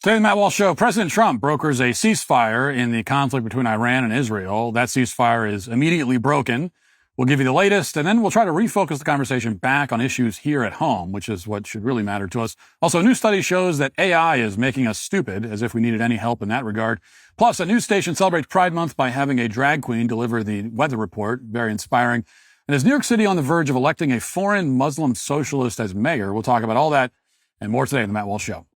Today, the Matt Walsh Show, President Trump brokers a ceasefire in the conflict between Iran and Israel. That ceasefire is immediately broken. We'll give you the latest, and then we'll try to refocus the conversation back on issues here at home, which is what should really matter to us. Also, a new study shows that AI is making us stupid, as if we needed any help in that regard. Plus, a news station celebrates Pride Month by having a drag queen deliver the weather report. Very inspiring. And is New York City on the verge of electing a foreign Muslim socialist as mayor? We'll talk about all that and more today on the Matt Walsh Show.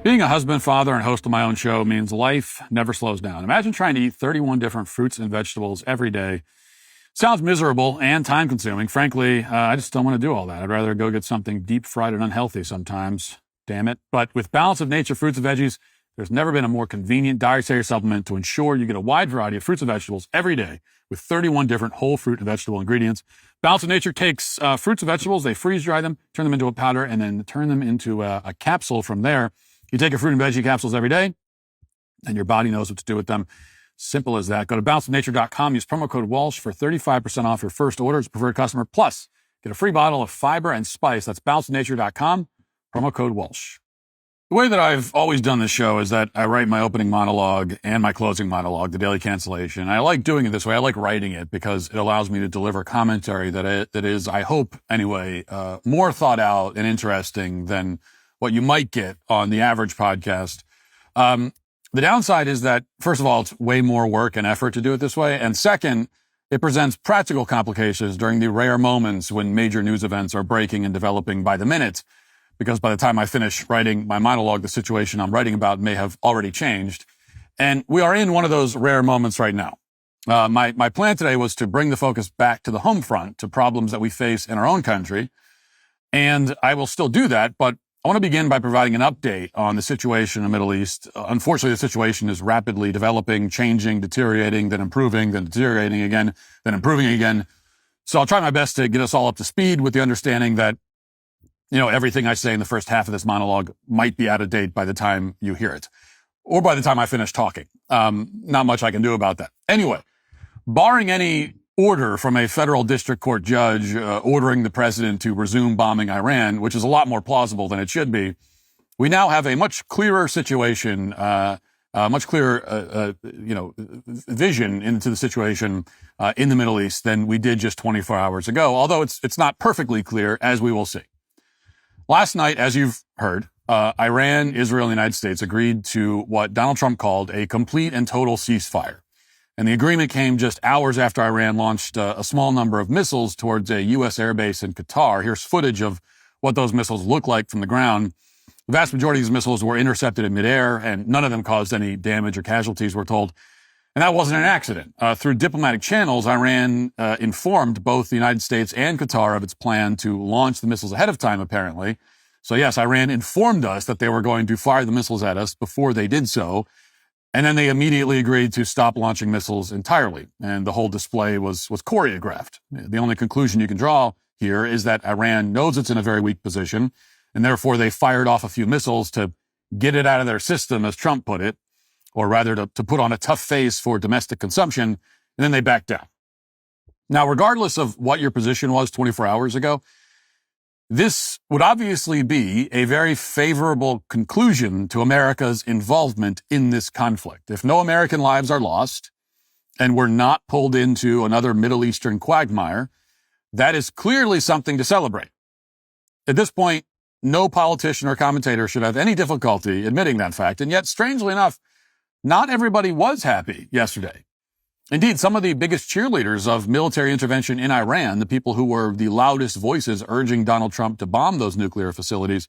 Being a husband, father, and host of my own show means life never slows down. Imagine trying to eat 31 different fruits and vegetables every day. Sounds miserable and time-consuming. Frankly, I just don't want to do all that. I'd rather go get something deep-fried and unhealthy sometimes. Damn it. But with Balance of Nature fruits and veggies, there's never been a more convenient dietary supplement to ensure you get a wide variety of fruits and vegetables every day with 31 different whole fruit and vegetable ingredients. Balance of Nature takes fruits and vegetables, they freeze-dry them, turn them into a powder, and then turn them into a capsule from there. You take your fruit and veggie capsules every day, and your body knows what to do with them. Simple as that. Go to balanceofnature.com. Use promo code Walsh for 35% off your first order as a preferred customer. Plus, get a free bottle of fiber and spice. That's balanceofnature.com. Promo code Walsh. The way that I've always done this show is that I write my opening monologue and my closing monologue, the daily cancellation. I like doing it this way. I like writing it because it allows me to deliver commentary that is, I hope anyway, more thought out and interesting than what you might get on the average podcast. The downside is that, first of all, it's way more work and effort to do it this way. And second, it presents practical complications during the rare moments when major news events are breaking and developing by the minute. Because by the time I finish writing my monologue, the situation I'm writing about may have already changed. And we are in one of those rare moments right now. My plan today was to bring the focus back to the home front, to problems that we face in our own country. And I will still do that, but I want to begin by providing an update on the situation in the Middle East. Unfortunately, the situation is rapidly developing, changing, deteriorating, then improving, then deteriorating again, then improving again. So I'll try my best to get us all up to speed with the understanding that, everything I say in the first half of this monologue might be out of date by the time you hear it, or by the time I finish talking. Not much I can do about that. Anyway, barring any order from a federal district court judge ordering the president to resume bombing Iran, which is a lot more plausible than it should be, we now have a much clearer situation, much clearer, vision into the situation in the Middle East than we did just 24 hours ago. Although it's not perfectly clear, as we will see. Last night, as you've heard, Iran, Israel, and the United States agreed to what Donald Trump called a complete and total ceasefire. And the agreement came just hours after Iran launched a small number of missiles towards a U.S. airbase in Qatar. Here's footage of what those missiles look like from the ground. The vast majority of these missiles were intercepted in midair, and none of them caused any damage or casualties, we're told. And that wasn't an accident. Through diplomatic channels, Iran informed both the United States and Qatar of its plan to launch the missiles ahead of time, apparently. So yes, Iran informed us that they were going to fire the missiles at us before they did so. And then they immediately agreed to stop launching missiles entirely. And the whole display was choreographed. The only conclusion you can draw here is that Iran knows it's in a very weak position, and therefore they fired off a few missiles to get it out of their system, as Trump put it, or rather to put on a tough face for domestic consumption, and then they backed down. Now, regardless of what your position was 24 hours ago, this would obviously be a very favorable conclusion to America's involvement in this conflict. If no American lives are lost and we're not pulled into another Middle Eastern quagmire, that is clearly something to celebrate. At this point, no politician or commentator should have any difficulty admitting that fact. And yet, strangely enough, not everybody was happy yesterday. Indeed, some of the biggest cheerleaders of military intervention in Iran, the people who were the loudest voices urging Donald Trump to bomb those nuclear facilities,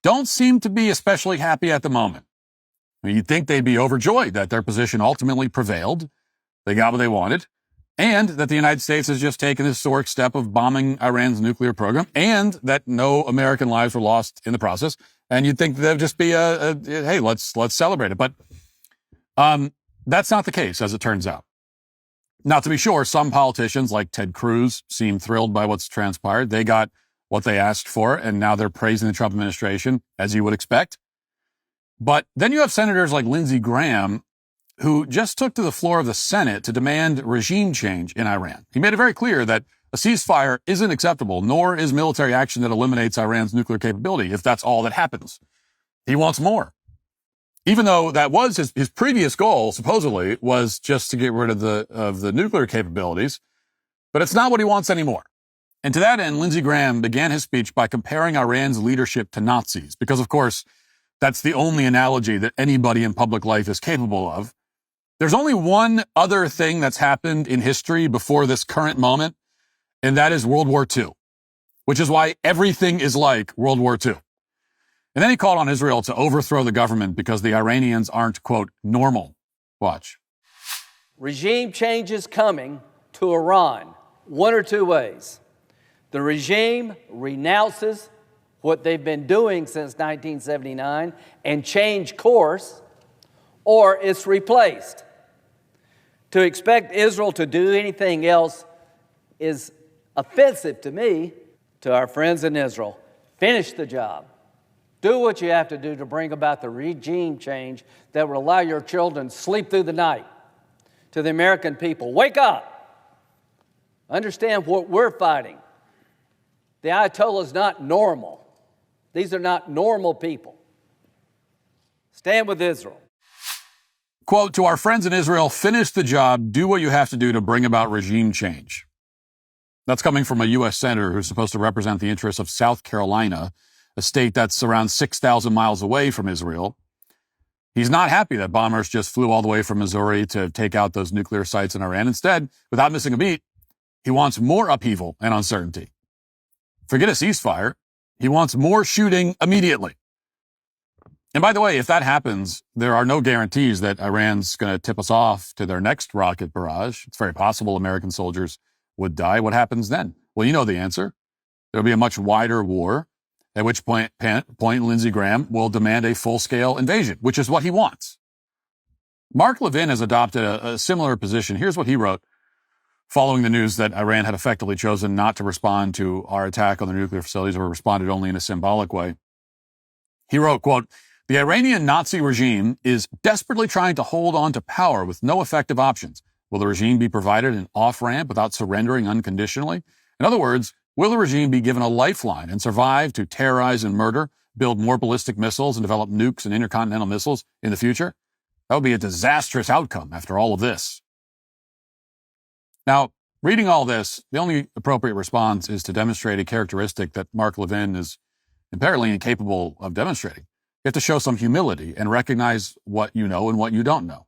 don't seem to be especially happy at the moment. I mean, you'd think they'd be overjoyed that their position ultimately prevailed, they got what they wanted, and that the United States has just taken this historic step of bombing Iran's nuclear program, and that no American lives were lost in the process. And you'd think there'd just be hey, let's celebrate it. But that's not the case, as it turns out. Now, to be sure, some politicians like Ted Cruz seem thrilled by what's transpired. They got what they asked for, and now they're praising the Trump administration, as you would expect. But then you have senators like Lindsey Graham, who just took to the floor of the Senate to demand regime change in Iran. He made it very clear that a ceasefire isn't acceptable, nor is military action that eliminates Iran's nuclear capability, if that's all that happens. He wants more. Even though that was his previous goal, supposedly, was just to get rid of the nuclear capabilities. But it's not what he wants anymore. And to that end, Lindsey Graham began his speech by comparing Iran's leadership to Nazis, because, of course, that's the only analogy that anybody in public life is capable of. There's only one other thing that's happened in history before this current moment, and that is World War II, which is why everything is like World War II. And then he called on Israel to overthrow the government because the Iranians aren't, quote, normal. Watch. Regime change is coming to Iran one or two ways. The regime renounces what they've been doing since 1979 and change course, or it's replaced. To expect Israel to do anything else is offensive to me, to our friends in Israel. Finish the job. Do what you have to do to bring about the regime change that will allow your children to sleep through the night. To the American people, wake up. Understand what we're fighting. The Ayatollah is not normal. These are not normal people. Stand with Israel. Quote, to our friends in Israel, finish the job, do what you have to do to bring about regime change. That's coming from a U.S. senator who's supposed to represent the interests of South Carolina, a state that's around 6,000 miles away from Israel. He's not happy that bombers just flew all the way from Missouri to take out those nuclear sites in Iran. Instead, without missing a beat, he wants more upheaval and uncertainty. Forget a ceasefire. He wants more shooting immediately. And by the way, if that happens, there are no guarantees that Iran's going to tip us off to their next rocket barrage. It's very possible American soldiers would die. What happens then? Well, you know the answer. There'll be a much wider war, at which point Lindsey Graham will demand a full-scale invasion, which is what he wants. Mark Levin has adopted a similar position. Here's what he wrote following the news that Iran had effectively chosen not to respond to our attack on the nuclear facilities, or responded only in a symbolic way. He wrote, quote, the Iranian Nazi regime is desperately trying to hold on to power with no effective options. Will the regime be provided an off-ramp without surrendering unconditionally? In other words, will the regime be given a lifeline and survive to terrorize and murder, build more ballistic missiles, and develop nukes and intercontinental missiles in the future? That would be a disastrous outcome after all of this. Now, reading all this, the only appropriate response is to demonstrate a characteristic that Mark Levin is apparently incapable of demonstrating. You have to show some humility and recognize what you know and what you don't know.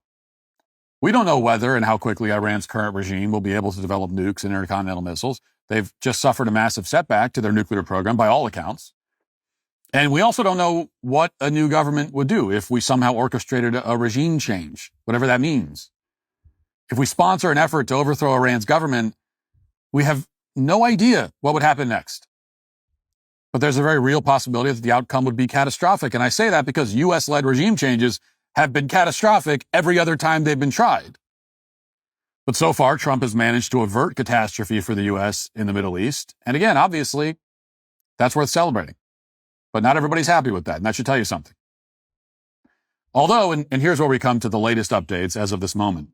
We don't know whether and how quickly Iran's current regime will be able to develop nukes and intercontinental missiles. They've just suffered a massive setback to their nuclear program by all accounts. And we also don't know what a new government would do if we somehow orchestrated a regime change, whatever that means. If we sponsor an effort to overthrow Iran's government, we have no idea what would happen next. But there's a very real possibility that the outcome would be catastrophic. And I say that because U.S.-led regime changes have been catastrophic every other time they've been tried. But so far, Trump has managed to avert catastrophe for the U.S. in the Middle East. And again, obviously, that's worth celebrating. But not everybody's happy with that, and that should tell you something. Although, and here's where we come to the latest updates as of this moment.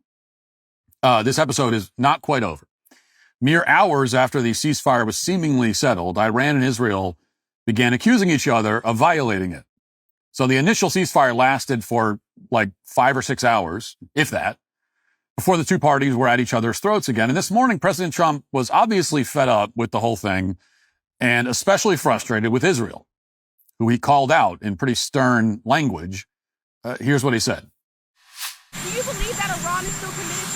This episode is not quite over. Mere hours after the ceasefire was seemingly settled, Iran and Israel began accusing each other of violating it. So the initial ceasefire lasted for like 5 or 6 hours, if that, before the two parties were at each other's throats again. And this morning, President Trump was obviously fed up with the whole thing and especially frustrated with Israel, who he called out in pretty stern language. Here's what he said. Do you believe that Iran is still committed to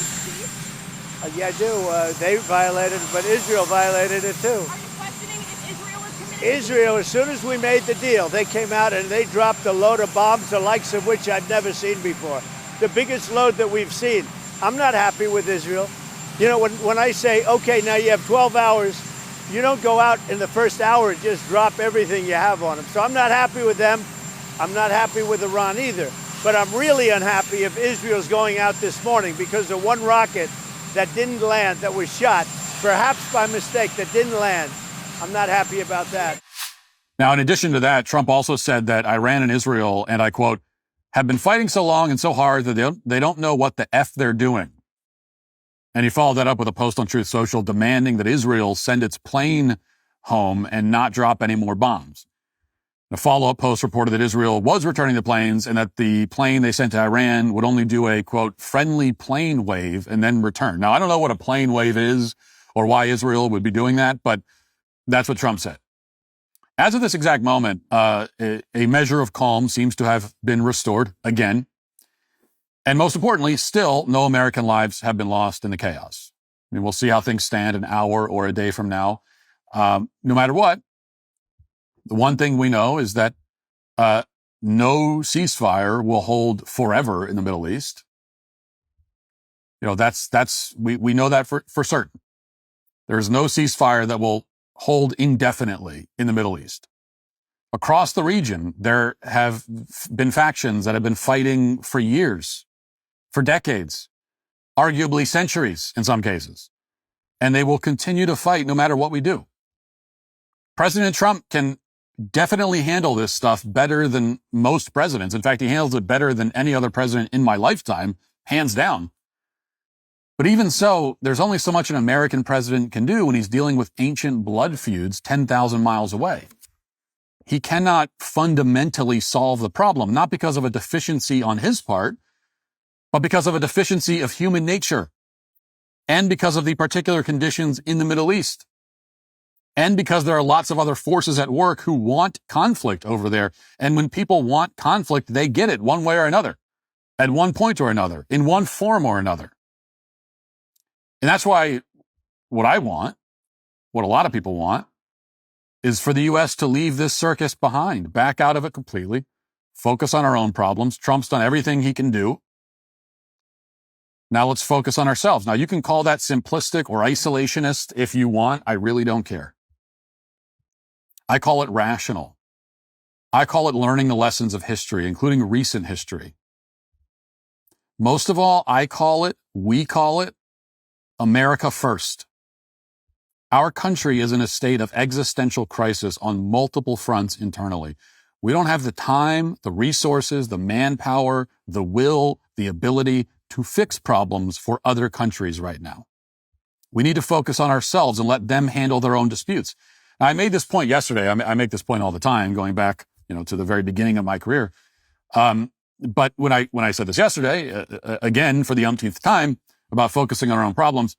peace? Yeah, I do. They violated it, but Israel violated it too. Are you questioning if Israel is committed? Israel, as soon as we made the deal, they came out and they dropped a load of bombs, the likes of which I've never seen before. The biggest load that we've seen. I'm not happy with Israel. You know, when I say, okay, now you have 12 hours, you don't go out in the first hour and just drop everything you have on them. So I'm not happy with them. I'm not happy with Iran either. But I'm really unhappy if Israel's going out this morning because of one rocket that didn't land, that was shot, perhaps by mistake, that didn't land. I'm not happy about that. Now, in addition to that, Trump also said that Iran and Israel, and I quote, have been fighting so long and so hard that they don't know what the F they're doing. And he followed that up with a post on Truth Social demanding that Israel send its plane home and not drop any more bombs. The follow-up post reported that Israel was returning the planes and that the plane they sent to Iran would only do a, quote, friendly plane wave and then return. Now, I don't know what a plane wave is or why Israel would be doing that, but that's what Trump said. As of this exact moment, a measure of calm seems to have been restored again. And most importantly, still no American lives have been lost in the chaos. I mean, we'll see how things stand an hour or a day from now. No matter what, the one thing we know is that no ceasefire will hold forever in the Middle East. You know, we know that for certain. There's no ceasefire that will hold indefinitely in the Middle East. Across the region, there have been factions that have been fighting for years, for decades, arguably centuries in some cases. And they will continue to fight no matter what we do. President Trump can definitely handle this stuff better than most presidents. In fact, he handles it better than any other president in my lifetime, hands down. But even so, there's only so much an American president can do when he's dealing with ancient blood feuds 10,000 miles away. He cannot fundamentally solve the problem, not because of a deficiency on his part, but because of a deficiency of human nature, and because of the particular conditions in the Middle East, and because there are lots of other forces at work who want conflict over there. And when people want conflict, they get it one way or another, at one point or another, in one form or another. And that's why what I want, what a lot of people want, is for the U.S. to leave this circus behind, back out of it completely, focus on our own problems. Trump's done everything he can do. Now let's focus on ourselves. Now you can call that simplistic or isolationist if you want. I really don't care. I call it rational. I call it learning the lessons of history, including recent history. Most of all, we call it America first. Our country is in a state of existential crisis on multiple fronts internally. We don't have the time, the resources, the manpower, the will, the ability to fix problems for other countries right now. We need to focus on ourselves and let them handle their own disputes. Now, I made this point yesterday. I make this point all the time, going back, to the very beginning of my career. But when I said this yesterday, again for the umpteenth time, about focusing on our own problems,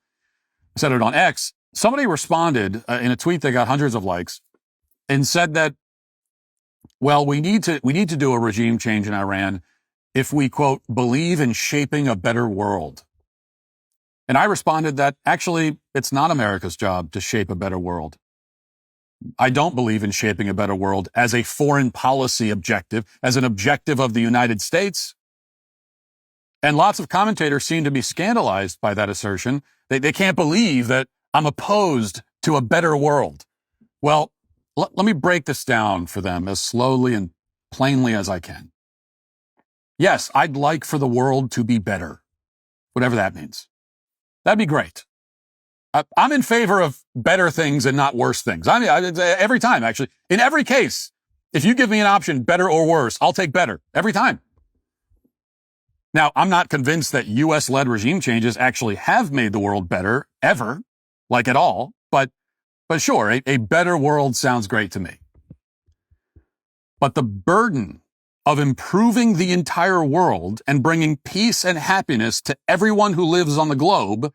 I said it on X. Somebody responded in a tweet that got hundreds of likes and said that, well, we need to do a regime change in Iran if we, quote, believe in shaping a better world. And I responded that actually it's not America's job to shape a better world. I don't believe in shaping a better world as a foreign policy objective, as an objective of the United States. And lots of commentators seem to be scandalized by that assertion. They can't believe that I'm opposed to a better world. Well, let me break this down for them as slowly and plainly as I can. Yes, I'd like for the world to be better, whatever that means. That'd be great. I'm in favor of better things and not worse things. I mean, every time, actually. In every case, if you give me an option, better or worse, I'll take better every time. Now, I'm not convinced that U.S.-led regime changes actually have made the world better, ever, like at all. But sure, a better world sounds great to me. But the burden of improving the entire world and bringing peace and happiness to everyone who lives on the globe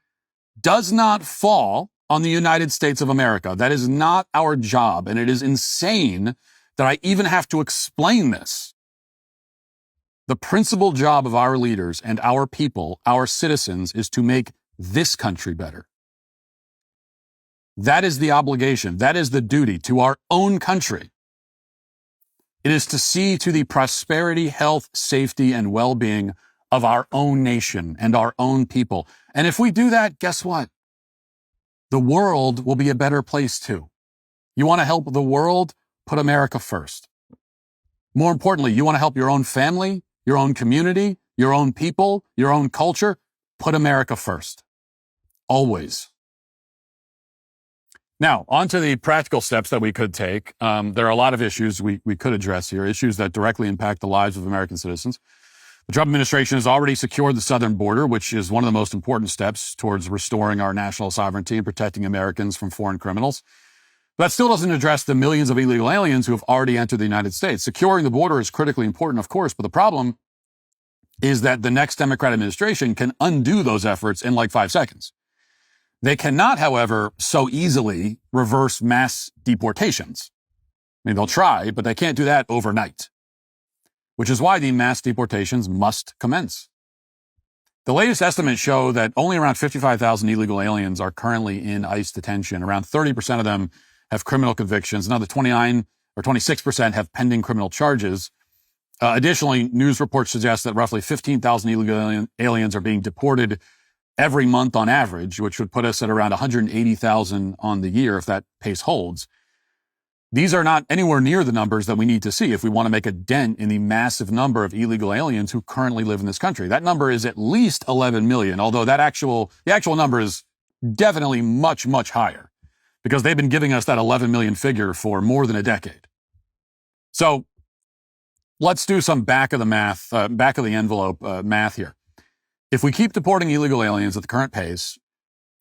does not fall on the United States of America. That is not our job, and it is insane that I even have to explain this. The principal job of our leaders and our people, our citizens, is to make this country better. That is the obligation. That is the duty to our own country. It is to see to the prosperity, health, safety, and well-being of our own nation and our own people. And if we do that, guess what? The world will be a better place too. You want to help the world? Put America first. More importantly, you want to help your own family, your own community, your own people, your own culture? Put America first. Always. Now, on to the practical steps that we could take. There are a lot of issues we could address here, issues that directly impact the lives of American citizens. The Trump administration has already secured the southern border, which is one of the most important steps towards restoring our national sovereignty and protecting Americans from foreign criminals. That still doesn't address the millions of illegal aliens who have already entered the United States. Securing the border is critically important, of course, but the problem is that the next Democrat administration can undo those efforts in like 5 seconds. They cannot, however, so easily reverse mass deportations. I mean, they'll try, but they can't do that overnight, which is why the mass deportations must commence. The latest estimates show that only around 55,000 illegal aliens are currently in ICE detention. Around 30% of them have criminal convictions. Another 29 or 26% have pending criminal charges. Additionally, news reports suggest that roughly 15,000 illegal aliens are being deported every month on average, which would put us at around 180,000 on the year if that pace holds. These are not anywhere near the numbers that we need to see if we want to make a dent in the massive number of illegal aliens who currently live in this country. That number is at least 11 million, although the actual number is definitely much, much higher because they've been giving us that 11 million figure for more than a decade. So let's do some back of the envelope math here. If we keep deporting illegal aliens at the current pace,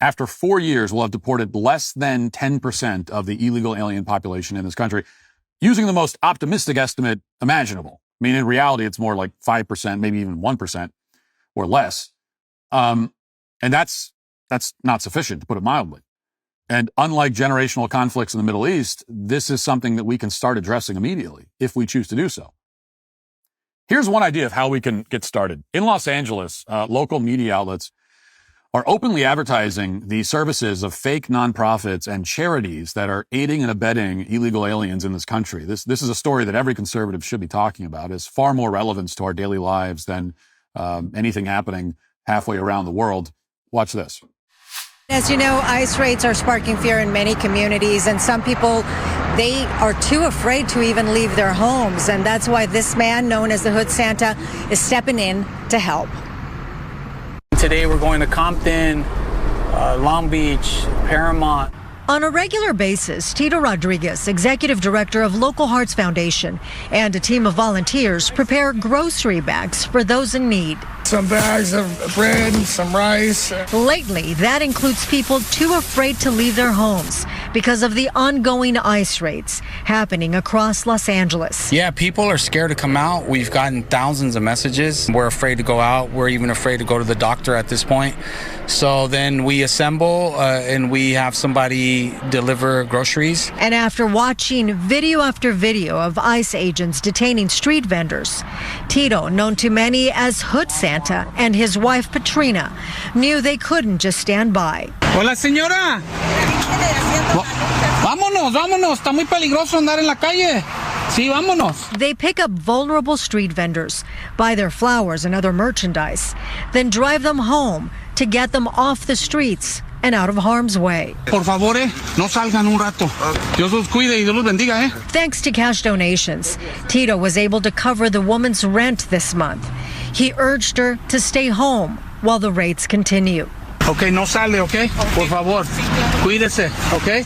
after 4 years, we'll have deported less than 10% of the illegal alien population in this country, using the most optimistic estimate imaginable. I mean, in reality, it's more like 5%, maybe even 1% or less. And that's not sufficient, to put it mildly. And unlike generational conflicts in the Middle East, this is something that we can start addressing immediately if we choose to do so. Here's one idea of how we can get started. In Los Angeles, local media outlets are openly advertising the services of fake nonprofits and charities that are aiding and abetting illegal aliens in this country. This is a story that every conservative should be talking about. It's far more relevance to our daily lives than anything happening halfway around the world. Watch this. As you know, ICE raids are sparking fear in many communities, and some people, they are too afraid to even leave their homes. And that's why this man, known as the Hood Santa, is stepping in to help. Today we're going to Compton, Long Beach, Paramount. On a regular basis, Tito Rodriguez, executive director of Local Hearts Foundation, and a team of volunteers prepare grocery bags for those in need. Some bags of bread, some rice. Lately, that includes people too afraid to leave their homes because of the ongoing ICE raids happening across Los Angeles. Yeah, people are scared to come out. We've gotten thousands of messages. We're afraid to go out. We're even afraid to go to the doctor at this point. So then we assemble and we have somebody deliver groceries. And after watching video after video of ICE agents detaining street vendors, Tito, known to many as Hood Santa, and his wife Patrina knew they couldn't just stand by. Hola, señora. Vámonos, vámonos. Está muy peligroso andar en la calle. Sí, vámonos. They pick up vulnerable street vendors, buy their flowers and other merchandise, then drive them home to get them off the streets and out of harm's way. Por favor, no salgan un rato. Dios los cuide y Dios los bendiga, Thanks to cash donations, Tito was able to cover the woman's rent this month. He urged her to stay home while the raids continue. Okay, no sale, okay? Por favor, cuídese, okay?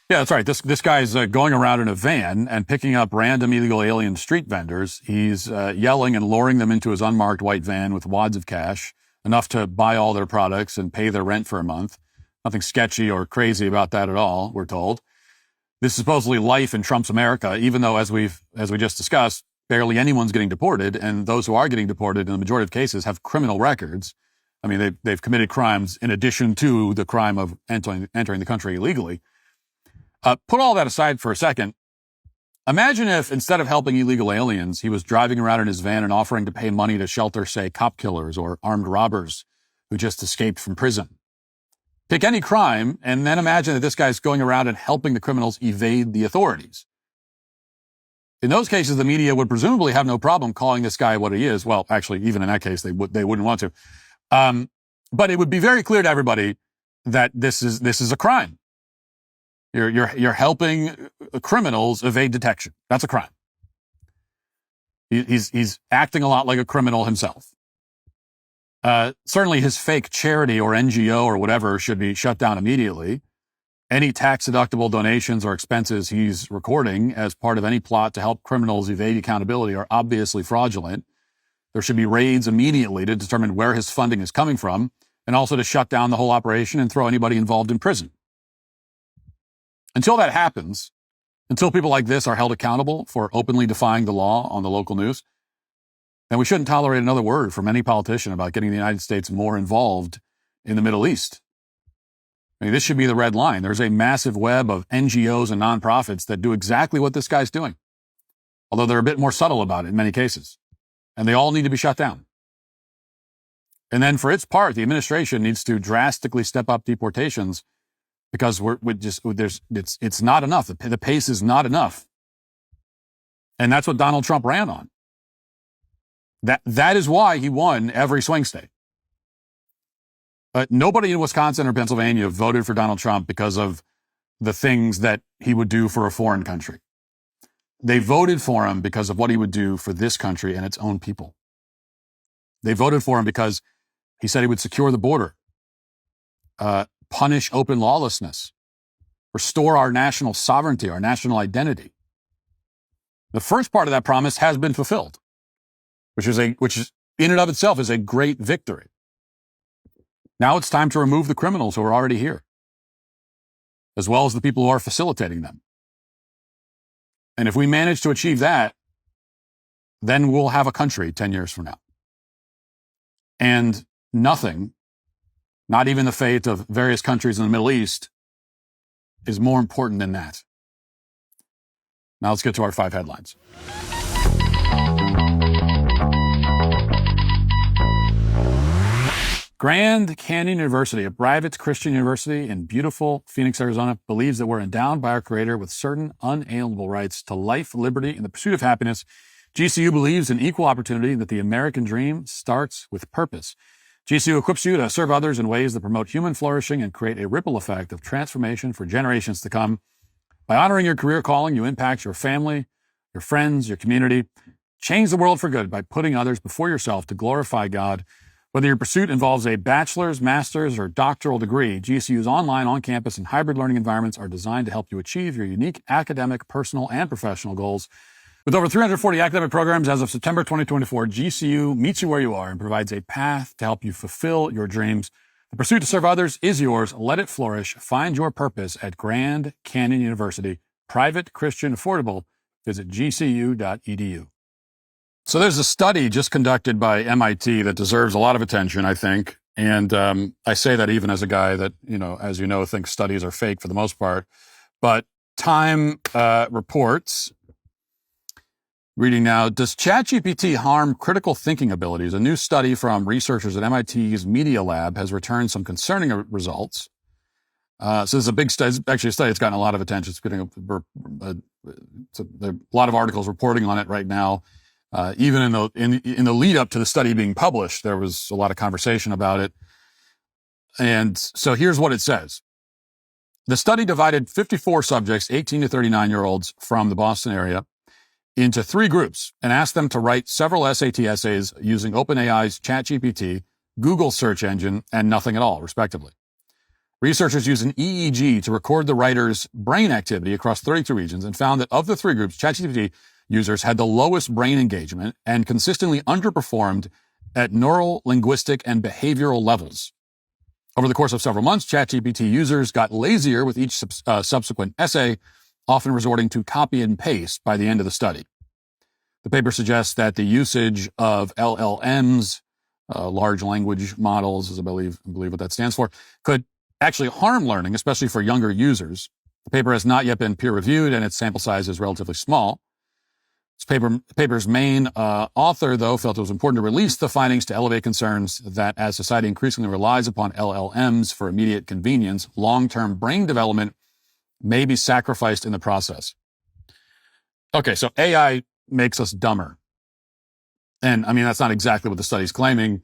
Yeah, that's right. This guy's going around in a van and picking up random illegal alien street vendors. He's yelling and luring them into his unmarked white van with wads of cash, enough to buy all their products and pay their rent for a month. Nothing sketchy or crazy about that at all, we're told. This is supposedly life in Trump's America, even though, as we just discussed, barely anyone's getting deported, and those who are getting deported in the majority of cases have criminal records. I mean, they've committed crimes in addition to the crime of entering the country illegally. Put all that aside for a second. Imagine if, instead of helping illegal aliens, he was driving around in his van and offering to pay money to shelter, say, cop killers or armed robbers who just escaped from prison. Pick any crime, and then imagine that this guy's going around and helping the criminals evade the authorities. In those cases, the media would presumably have no problem calling this guy what he is. Well, actually, even in that case, they wouldn't want to. But it would be very clear to everybody that this is a crime. You're helping criminals evade detection. That's a crime. He's acting a lot like a criminal himself. Certainly his fake charity or NGO or whatever should be shut down immediately. Any tax-deductible donations or expenses he's recording as part of any plot to help criminals evade accountability are obviously fraudulent. There should be raids immediately to determine where his funding is coming from, and also to shut down the whole operation and throw anybody involved in prison. Until that happens, until people like this are held accountable for openly defying the law on the local news, then we shouldn't tolerate another word from any politician about getting the United States more involved in the Middle East. I mean, this should be the red line. There's a massive web of NGOs and nonprofits that do exactly what this guy's doing, although they're a bit more subtle about it in many cases. And they all need to be shut down. And then for its part, the administration needs to drastically step up deportations because it's not enough. The pace is not enough. And that's what Donald Trump ran on. That is why he won every swing state. But nobody in Wisconsin or Pennsylvania voted for Donald Trump because of the things that he would do for a foreign country. They voted for him because of what he would do for this country and its own people. They voted for him because he said he would secure the border, punish open lawlessness, restore our national sovereignty, our national identity. The first part of that promise has been fulfilled, which is in and of itself is a great victory. Now it's time to remove the criminals who are already here, as well as the people who are facilitating them. And if we manage to achieve that, then we'll have a country 10 years from now. And nothing, not even the fate of various countries in the Middle East, is more important than that. Now let's get to our 5 headlines. Grand Canyon University, a private Christian university in beautiful Phoenix, Arizona, believes that we're endowed by our Creator with certain unalienable rights to life, liberty, and the pursuit of happiness. GCU believes in equal opportunity, that the American dream starts with purpose. GCU equips you to serve others in ways that promote human flourishing and create a ripple effect of transformation for generations to come. By honoring your career calling, you impact your family, your friends, your community. Change the world for good by putting others before yourself to glorify God. Whether your pursuit involves a bachelor's, master's, or doctoral degree, GCU's online, on-campus, and hybrid learning environments are designed to help you achieve your unique academic, personal, and professional goals. With over 340 academic programs as of September 2024, GCU meets you where you are and provides a path to help you fulfill your dreams. The pursuit to serve others is yours. Let it flourish. Find your purpose at Grand Canyon University. Private, Christian, affordable. Visit gcu.edu. So there's a study just conducted by MIT that deserves a lot of attention, I think. And I say that even as a guy that, as you know, thinks studies are fake for the most part. But Time reports, reading now, does ChatGPT harm critical thinking abilities? A new study from researchers at MIT's Media Lab has returned some concerning results. So this is a big study. It's actually a study that's gotten a lot of attention. It's getting a lot of articles reporting on it right now. Even in the lead up to the study being published, there was a lot of conversation about it. And so here's what it says. The study divided 54 subjects, 18 to 39-year-olds from the Boston area, into 3 groups and asked them to write several SAT essays using OpenAI's ChatGPT, Google search engine, and nothing at all, respectively. Researchers used an EEG to record the writers' brain activity across 32 regions and found that of the 3 groups, ChatGPT users had the lowest brain engagement and consistently underperformed at neural, linguistic, and behavioral levels. Over the course of several months, ChatGPT users got lazier with each subsequent essay, often resorting to copy and paste by the end of the study. The paper suggests that the usage of LLMs, large language models, as I believe what that stands for, could actually harm learning, especially for younger users. The paper has not yet been peer-reviewed, and its sample size is relatively small. This paper's main author, though, felt it was important to release the findings to elevate concerns that as society increasingly relies upon LLMs for immediate convenience, long-term brain development may be sacrificed in the process. Okay, so AI makes us dumber. And I mean, that's not exactly what the study's claiming.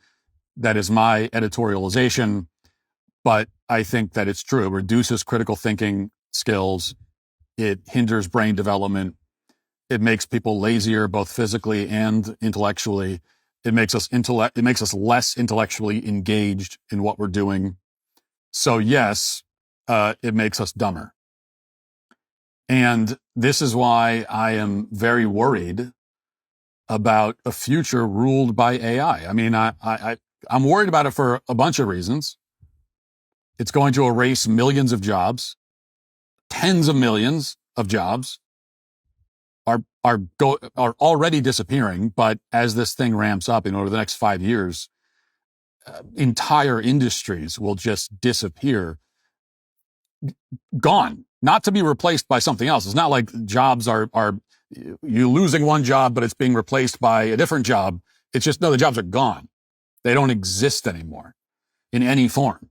That is my editorialization, but I think that it's true. It reduces critical thinking skills. It hinders brain development. It makes people lazier, both physically and intellectually. It makes us less intellectually engaged in what we're doing. So yes, it makes us dumber. And this is why I am very worried about a future ruled by AI. I mean, I'm worried about it for a bunch of reasons. It's going to erase millions of jobs. Tens of millions of jobs are already disappearing. But as this thing ramps up over the next 5 years, entire industries will just disappear, gone, not to be replaced by something else. It's not like jobs are you losing one job, but it's being replaced by a different job. It's just, no, the jobs are gone. They don't exist anymore in any form.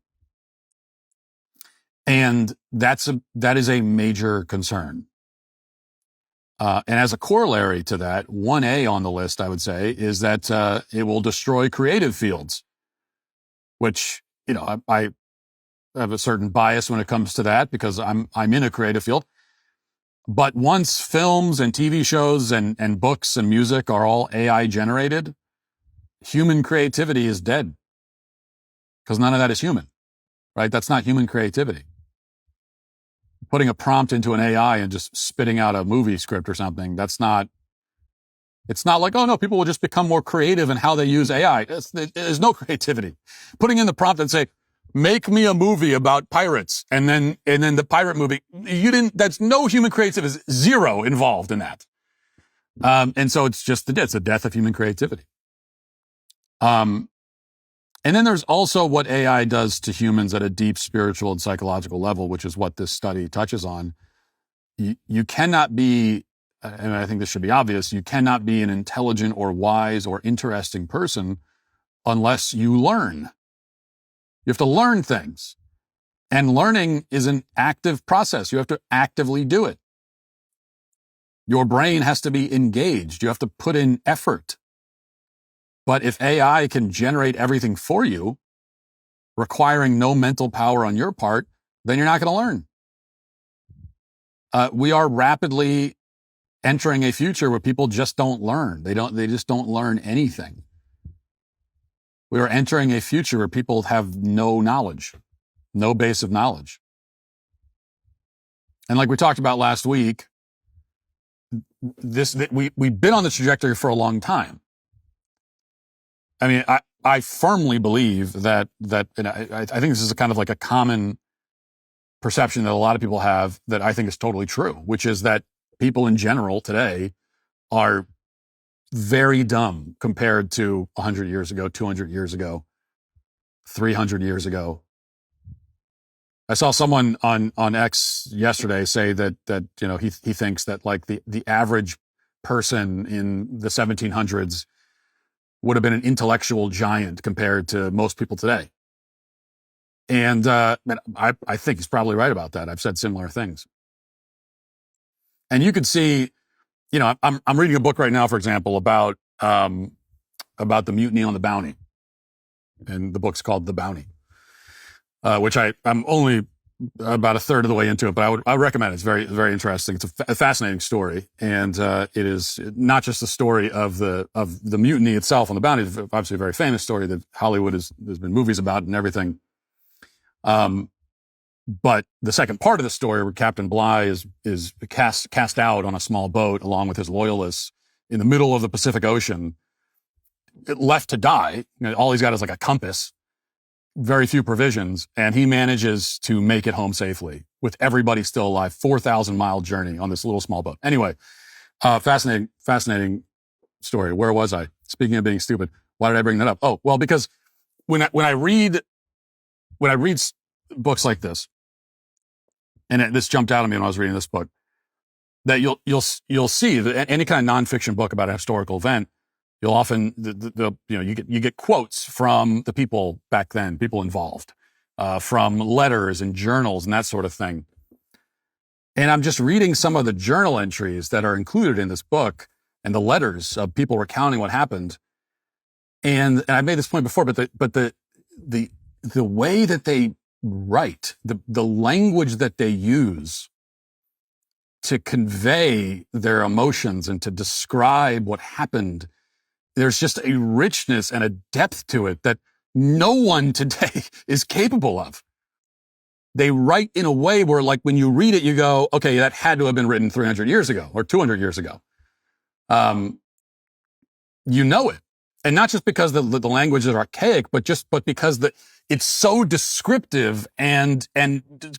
And that is a major concern. And as a corollary to that, 1A on the list, I would say, is that it will destroy creative fields, which, I have a certain bias when it comes to that because I'm in a creative field. But once films and TV shows and books and music are all AI generated, human creativity is dead because none of that is human, right? That's not human creativity. Putting a prompt into an AI and just spitting out a movie script or something, it's not like, oh no, people will just become more creative in how they use AI. There's no creativity. Putting in the prompt and say, make me a movie about pirates. And then the pirate movie, that's no human creativity, zero involved in that. And so it's a death of human creativity. And then there's also what AI does to humans at a deep spiritual and psychological level, which is what this study touches on. You cannot be, and I think this should be obvious, you cannot be an intelligent or wise or interesting person unless you learn. You have to learn things. And learning is an active process. You have to actively do it. Your brain has to be engaged. You have to put in effort. But if AI can generate everything for you, requiring no mental power on your part, then you're not going to learn. We are rapidly entering a future where people just don't learn. They just don't learn anything. We are entering a future where people have no knowledge, no base of knowledge. And like we talked about last week, we've been on the trajectory for a long time. I mean, I firmly believe that and I think this is a kind of like a common perception that a lot of people have that I think is totally true, which is that people in general today are very dumb compared to 100 years ago, 200 years ago, 300 years ago. I saw someone on X yesterday say that he thinks that like the average person in the 1700s would have been an intellectual giant compared to most people today. And I think he's probably right about that. I've said similar things. And you could see, I'm reading a book right now, for example, about the mutiny on the Bounty. And the book's called The Bounty, which I'm only about a third of the way into it, but I recommend it. It's very, very interesting. It's a fascinating story. And it is not just the story of the mutiny itself on the Bounty. It's obviously a very famous story that Hollywood there's been movies about and everything. But the second part of the story, where Captain Bligh is cast out on a small boat along with his loyalists in the middle of the Pacific Ocean, left to die. All he's got is like a compass, very few provisions, and he manages to make it home safely with everybody still alive. 4,000-mile journey on this little small boat. Anyway, fascinating story. Where was I? Speaking of being stupid, why did I bring that up? Oh, well, because when I read books like this, and this jumped out at me when I was reading this book, that you'll see that any kind of nonfiction book about a historical event, you'll often you get quotes from the people back then, people involved, from letters and journals and that sort of thing. And I'm just reading some of the journal entries that are included in this book and the letters of people recounting what happened. And I made this point before, but the way that they write, the language that they use to convey their emotions and to describe what happened there's just a richness and a depth to it that no one today is capable of. They write in a way where, like, when you read it, you go, okay, that had to have been written 300 years ago or 200 years ago. You know it. And not just because the language is archaic, but because it's so descriptive and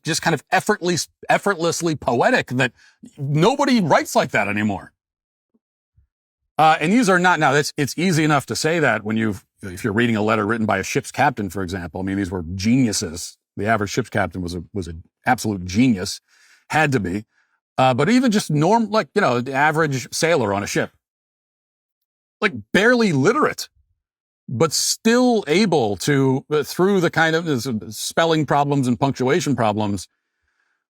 just kind of effortlessly poetic that nobody writes like that anymore. And these are not, now it's easy enough to say that if you're reading a letter written by a ship's captain, for example. I mean, these were geniuses. The average ship's captain was an absolute genius, had to be. But even just the average sailor on a ship, like barely literate, but still able to, through the kind of spelling problems and punctuation problems.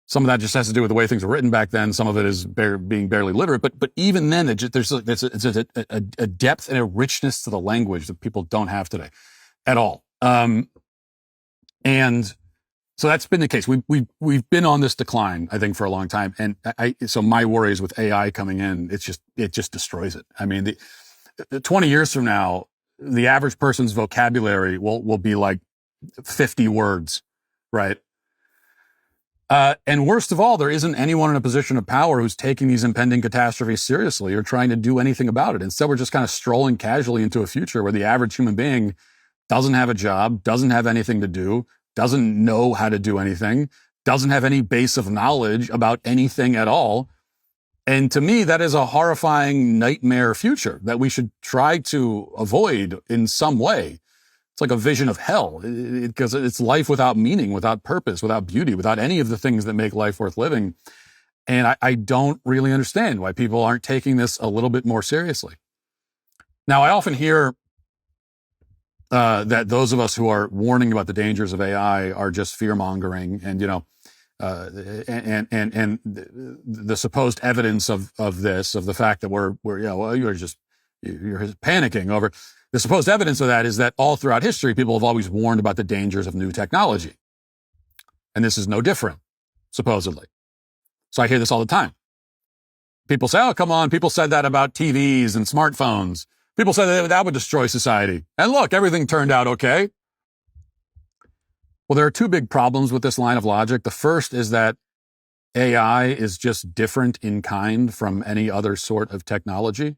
Some of that just has to do with the way things were written back then. Some of it is being barely literate. But even then, there's a depth and a richness to the language that people don't have today at all. And so that's been the case. We've been on this decline, I think, for a long time. And so my worry is with AI coming in, it just destroys it. I mean, 20 years from now, the average person's vocabulary will be like 50 words, right? And worst of all, there isn't anyone in a position of power who's taking these impending catastrophes seriously or trying to do anything about it. Instead, we're just kind of strolling casually into a future where the average human being doesn't have a job, doesn't have anything to do, doesn't know how to do anything, doesn't have any base of knowledge about anything at all. And to me, that is a horrifying nightmare future that we should try to avoid in some way. It's like a vision of hell because it's life without meaning, without purpose, without beauty, without any of the things that make life worth living. And I don't really understand why people aren't taking this a little bit more seriously. Now, I often hear that those of us who are warning about the dangers of AI are just fear-mongering and, and the supposed evidence of the fact that you're panicking over. The supposed evidence of that is that all throughout history, people have always warned about the dangers of new technology. And this is no different, supposedly. So I hear this all the time. People say, oh, come on. People said that about TVs and smartphones. People said that would destroy society. And look, everything turned out okay. Well, there are two big problems with this line of logic. The first is that AI is just different in kind from any other sort of technology.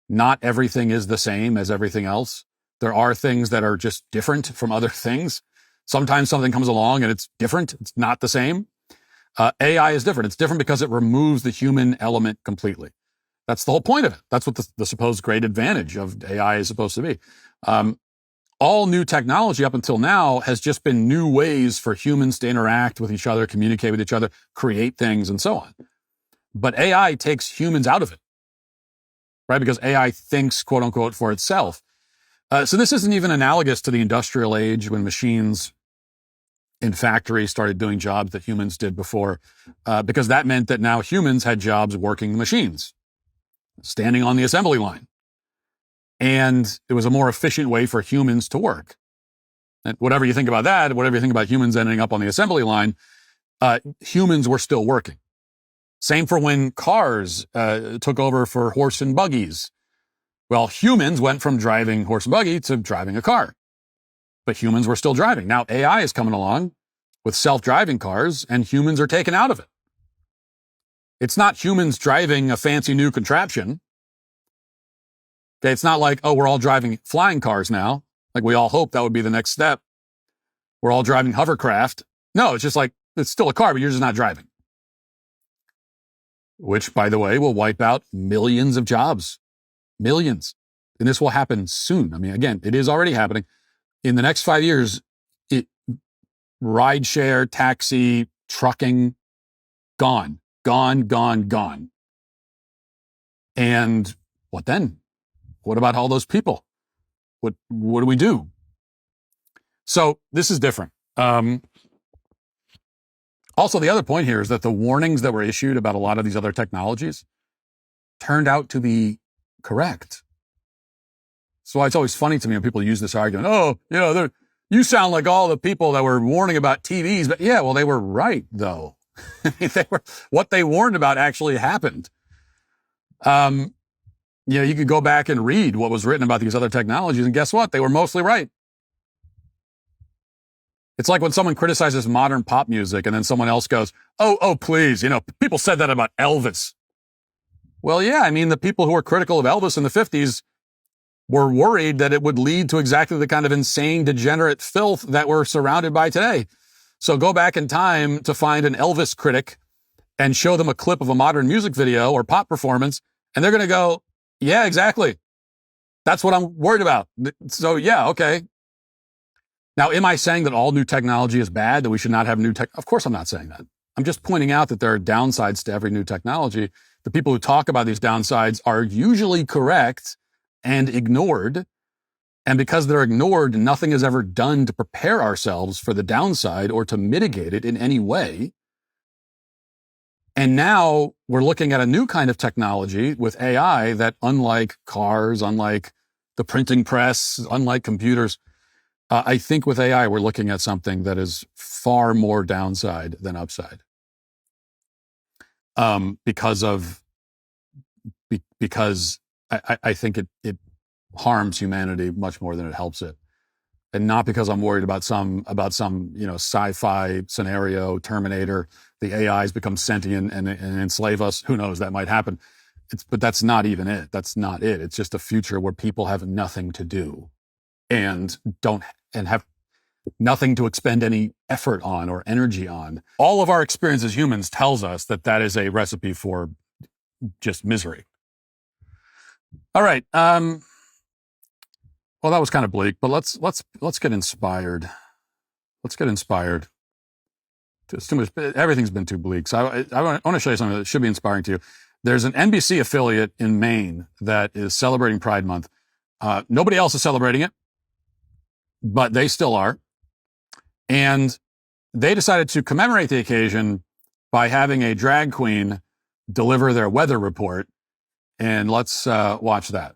Not everything is the same as everything else. There are things that are just different from other things. Sometimes something comes along and it's different. It's not the same. AI is different. It's different because it removes the human element completely. That's the whole point of it. That's what the supposed great advantage of AI is supposed to be. All new technology up until now has just been new ways for humans to interact with each other, communicate with each other, create things, and so on. But AI takes humans out of it. Right? Because AI thinks, quote unquote, for itself. So this isn't even analogous to the industrial age when machines in factories started doing jobs that humans did before, because that meant that now humans had jobs working the machines, standing on the assembly line. And it was a more efficient way for humans to work. And whatever you think about that, whatever you think about humans ending up on the assembly line, humans were still working. Same for when cars took over for horse and buggies. Well, humans went from driving horse and buggy to driving a car. But humans were still driving. Now AI is coming along with self-driving cars, and humans are taken out of it. It's not humans driving a fancy new contraption. Okay, it's not like, oh, we're all driving flying cars now. Like we all hope that would be the next step. We're all driving hovercraft. No, it's just like, it's still a car, but you're just not driving. Which, by the way, will wipe out millions of jobs. Millions. And this will happen soon. I mean, again, it is already happening. In the next 5 years, rideshare, taxi, trucking, gone. And what then? What about all those people? What do we do? So this is different. Also, the other point here is that the warnings that were issued about a lot of these other technologies turned out to be correct. So it's always funny to me when people use this argument. Oh, you sound like all the people that were warning about TVs. But yeah, well, they were right, though. What they warned about actually happened. you could go back and read what was written about these other technologies, and guess what? They were mostly right. It's like when someone criticizes modern pop music and then someone else goes, oh, please, people said that about Elvis. Well, yeah, I mean, the people who were critical of Elvis in the 50s were worried that it would lead to exactly the kind of insane, degenerate filth that we're surrounded by today. So go back in time to find an Elvis critic and show them a clip of a modern music video or pop performance, and they're going to go, yeah, exactly. That's what I'm worried about. So, yeah, okay. Now, am I saying that all new technology is bad, that we should not have new tech? Of course, I'm not saying that. I'm just pointing out that there are downsides to every new technology. The people who talk about these downsides are usually correct and ignored. And because they're ignored, nothing is ever done to prepare ourselves for the downside or to mitigate it in any way. And now we're looking at a new kind of technology with AI that, unlike cars, unlike the printing press, unlike computers, I think with AI, we're looking at something that is far more downside than upside. Because I think it harms humanity much more than it helps it. And not because I'm worried about some sci-fi scenario, Terminator, the AIs become sentient and enslave us. Who knows? That might happen. But that's not even it. That's not it. It's just a future where people have nothing to do and have nothing to expend any effort on or energy on. All of our experience as humans tells us that is a recipe for just misery. All right. Well, that was kind of bleak, but let's get inspired. Let's get inspired. It's too much. Everything's been too bleak. So I want to show you something that should be inspiring to you. There's an NBC affiliate in Maine that is celebrating Pride Month. Nobody else is celebrating it, but they still are. And they decided to commemorate the occasion by having a drag queen deliver their weather report. And let's watch that.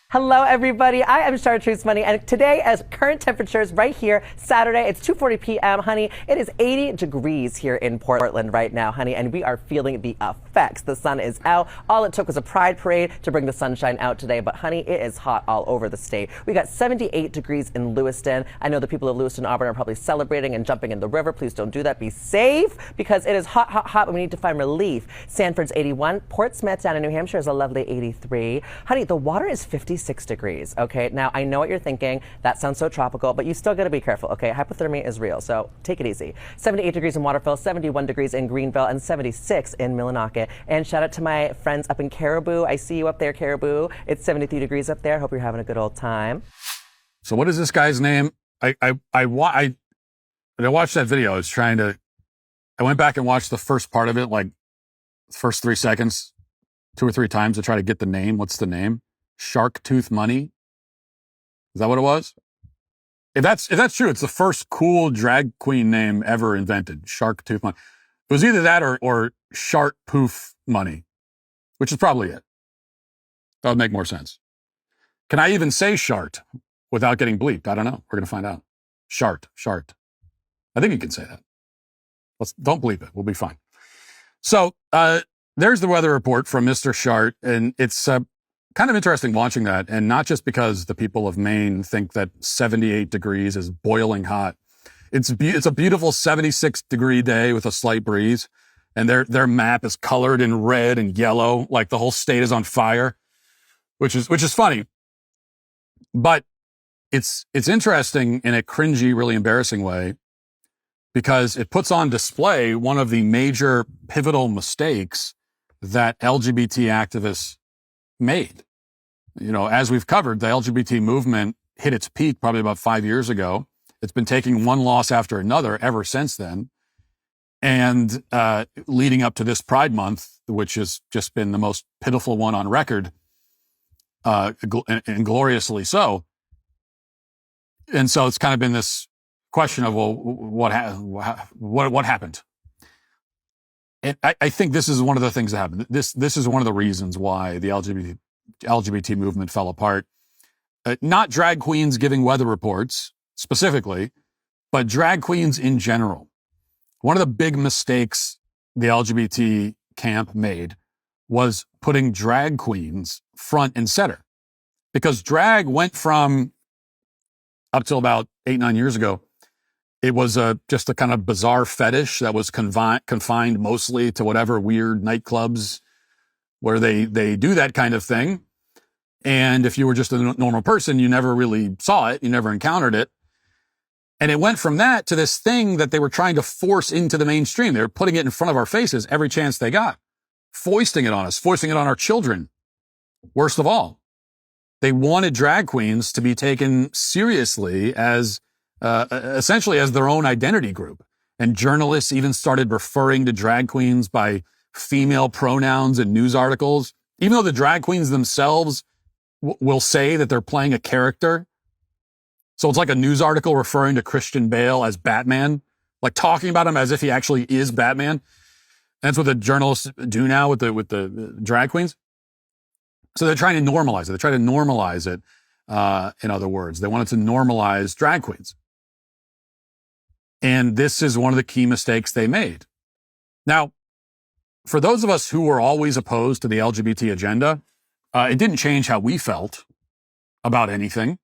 Hello, everybody. I am Chartreuse Money, and today, as current temperatures right here, Saturday, it's 2:40 p.m., honey. It is 80 degrees here in Portland right now, honey, and we are feeling the effects. The sun is out. All it took was a pride parade to bring the sunshine out today, but honey, it is hot all over the state. We got 78 degrees in Lewiston. I know the people of Lewiston, Auburn are probably celebrating and jumping in the river. Please don't do that. Be safe, because it is hot, hot, hot, and we need to find relief. Sanford's 81. Portsmouth down in New Hampshire is a lovely 83. Honey, the water is 56 degrees. Okay, now I know what you're thinking. That sounds so tropical, but you still got to be careful. Okay, hypothermia is real, so take it easy. 78 degrees in Waterville, 71 degrees in Greenville, and 76 in Millinocket. And shout out to my friends up in Caribou. I see you up there, Caribou. It's 73 degrees up there. Hope you're having a good old time. So what is this guy's name? When I watched that video, I went back and watched the first part of it, like the first 3 seconds, 2 or 3 times to try to get the name. What's the name? Shark Tooth Money? Is that what it was? If that's true, it's the first cool drag queen name ever invented. Shark Tooth Money. It was either that or Shark Poof Money, which is probably it. That would make more sense. Can I even say shart without getting bleeped? I don't know. We're going to find out. Shart. I think you can say that. Don't bleep it. We'll be fine. So there's the weather report from Mr. Shart, and it's kind of interesting watching that, and not just because the people of Maine think that 78 degrees is boiling hot. It's a beautiful 76-degree day with a slight breeze, and their map is colored in red and yellow, like the whole state is on fire, which is funny. But it's interesting in a cringy, really embarrassing way, because it puts on display one of the major pivotal mistakes that LGBT activists made. As we've covered, the LGBT movement hit its peak probably about 5 years ago. It's been taking one loss after another ever since then. And leading up to this Pride Month, which has just been the most pitiful one on record, and gloriously so. And so it's kind of been this question of, well, what happened? And I think this is one of the things that happened. This is one of the reasons why the LGBT movement fell apart. Not drag queens giving weather reports specifically, but drag queens in general. One of the big mistakes the LGBT camp made was putting drag queens front and center. Because drag went from, up till about 8-9 years ago, it was just a kind of bizarre fetish that was confined mostly to whatever weird nightclubs where they do that kind of thing. And if you were just a normal person, you never really saw it. You never encountered it. And it went from that to this thing that they were trying to force into the mainstream. They were putting it in front of our faces every chance they got, foisting it on us, forcing it on our children. Worst of all, they wanted drag queens to be taken seriously as essentially as their own identity group. And journalists even started referring to drag queens by female pronouns in news articles, even though the drag queens themselves will say that they're playing a character. So it's like a news article referring to Christian Bale as Batman, like talking about him as if he actually is Batman. And that's what the journalists do now with the drag queens. So they're trying to normalize it. They try to normalize it. In other words, they wanted to normalize drag queens. And this is one of the key mistakes they made. Now, for those of us who were always opposed to the LGBT agenda, it didn't change how we felt about anything.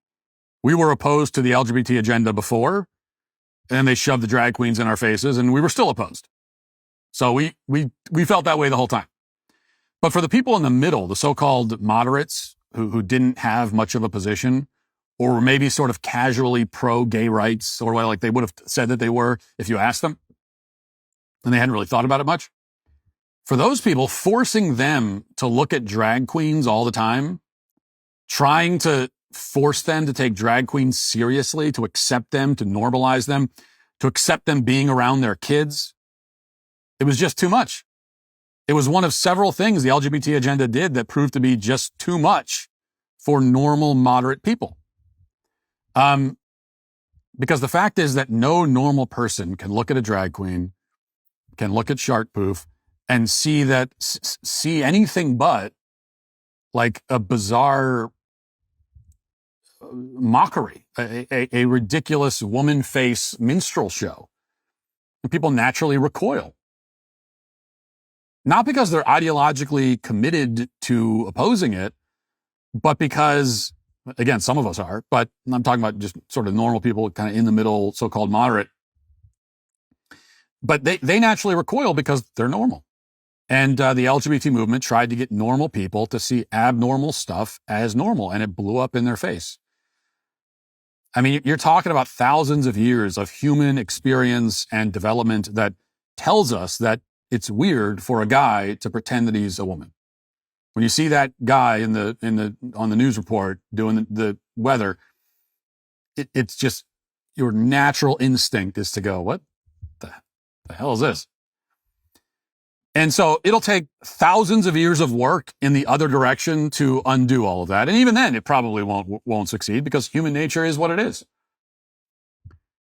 We were opposed to the LGBT agenda before, and they shoved the drag queens in our faces, and we were still opposed. So we felt that way the whole time. But for the people in the middle, the so-called moderates who didn't have much of a position, or were maybe sort of casually pro-gay rights, or like they would have said that they were if you asked them, and they hadn't really thought about it much. For those people, forcing them to look at drag queens all the time, trying to force them to take drag queens seriously, to accept them, to normalize them, to accept them being around their kids, it was just too much. It was one of several things the LGBT agenda did that proved to be just too much for normal, moderate people. Because the fact is that no normal person can look at a drag queen, can look at Sharkpoof, and see anything but like a bizarre mockery, a ridiculous woman face minstrel show. And people naturally recoil. Not because they're ideologically committed to opposing it, but because, again, some of us are, but I'm talking about just sort of normal people, kind of in the middle, so-called moderate. But they naturally recoil because they're normal. And the LGBT movement tried to get normal people to see abnormal stuff as normal, and it blew up in their face. I mean, you're talking about thousands of years of human experience and development that tells us that it's weird for a guy to pretend that he's a woman. When you see that guy on the news report doing the weather, it's just your natural instinct is to go, what the hell is this? And so it'll take thousands of years of work in the other direction to undo all of that. And even then, it probably won't succeed because human nature is what it is.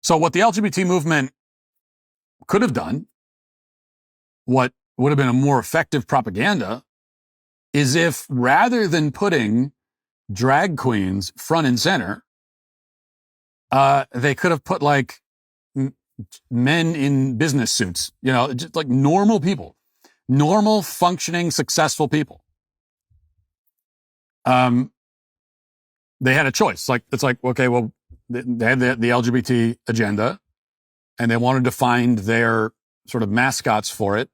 So what the LGBT movement could have done, what would have been a more effective propaganda, is if rather than putting drag queens front and center, they could have put like men in business suits, just like normal people, normal, functioning, successful people. They had a choice. It's like, okay, well, they had the LGBT agenda, and they wanted to find their sort of mascots for it,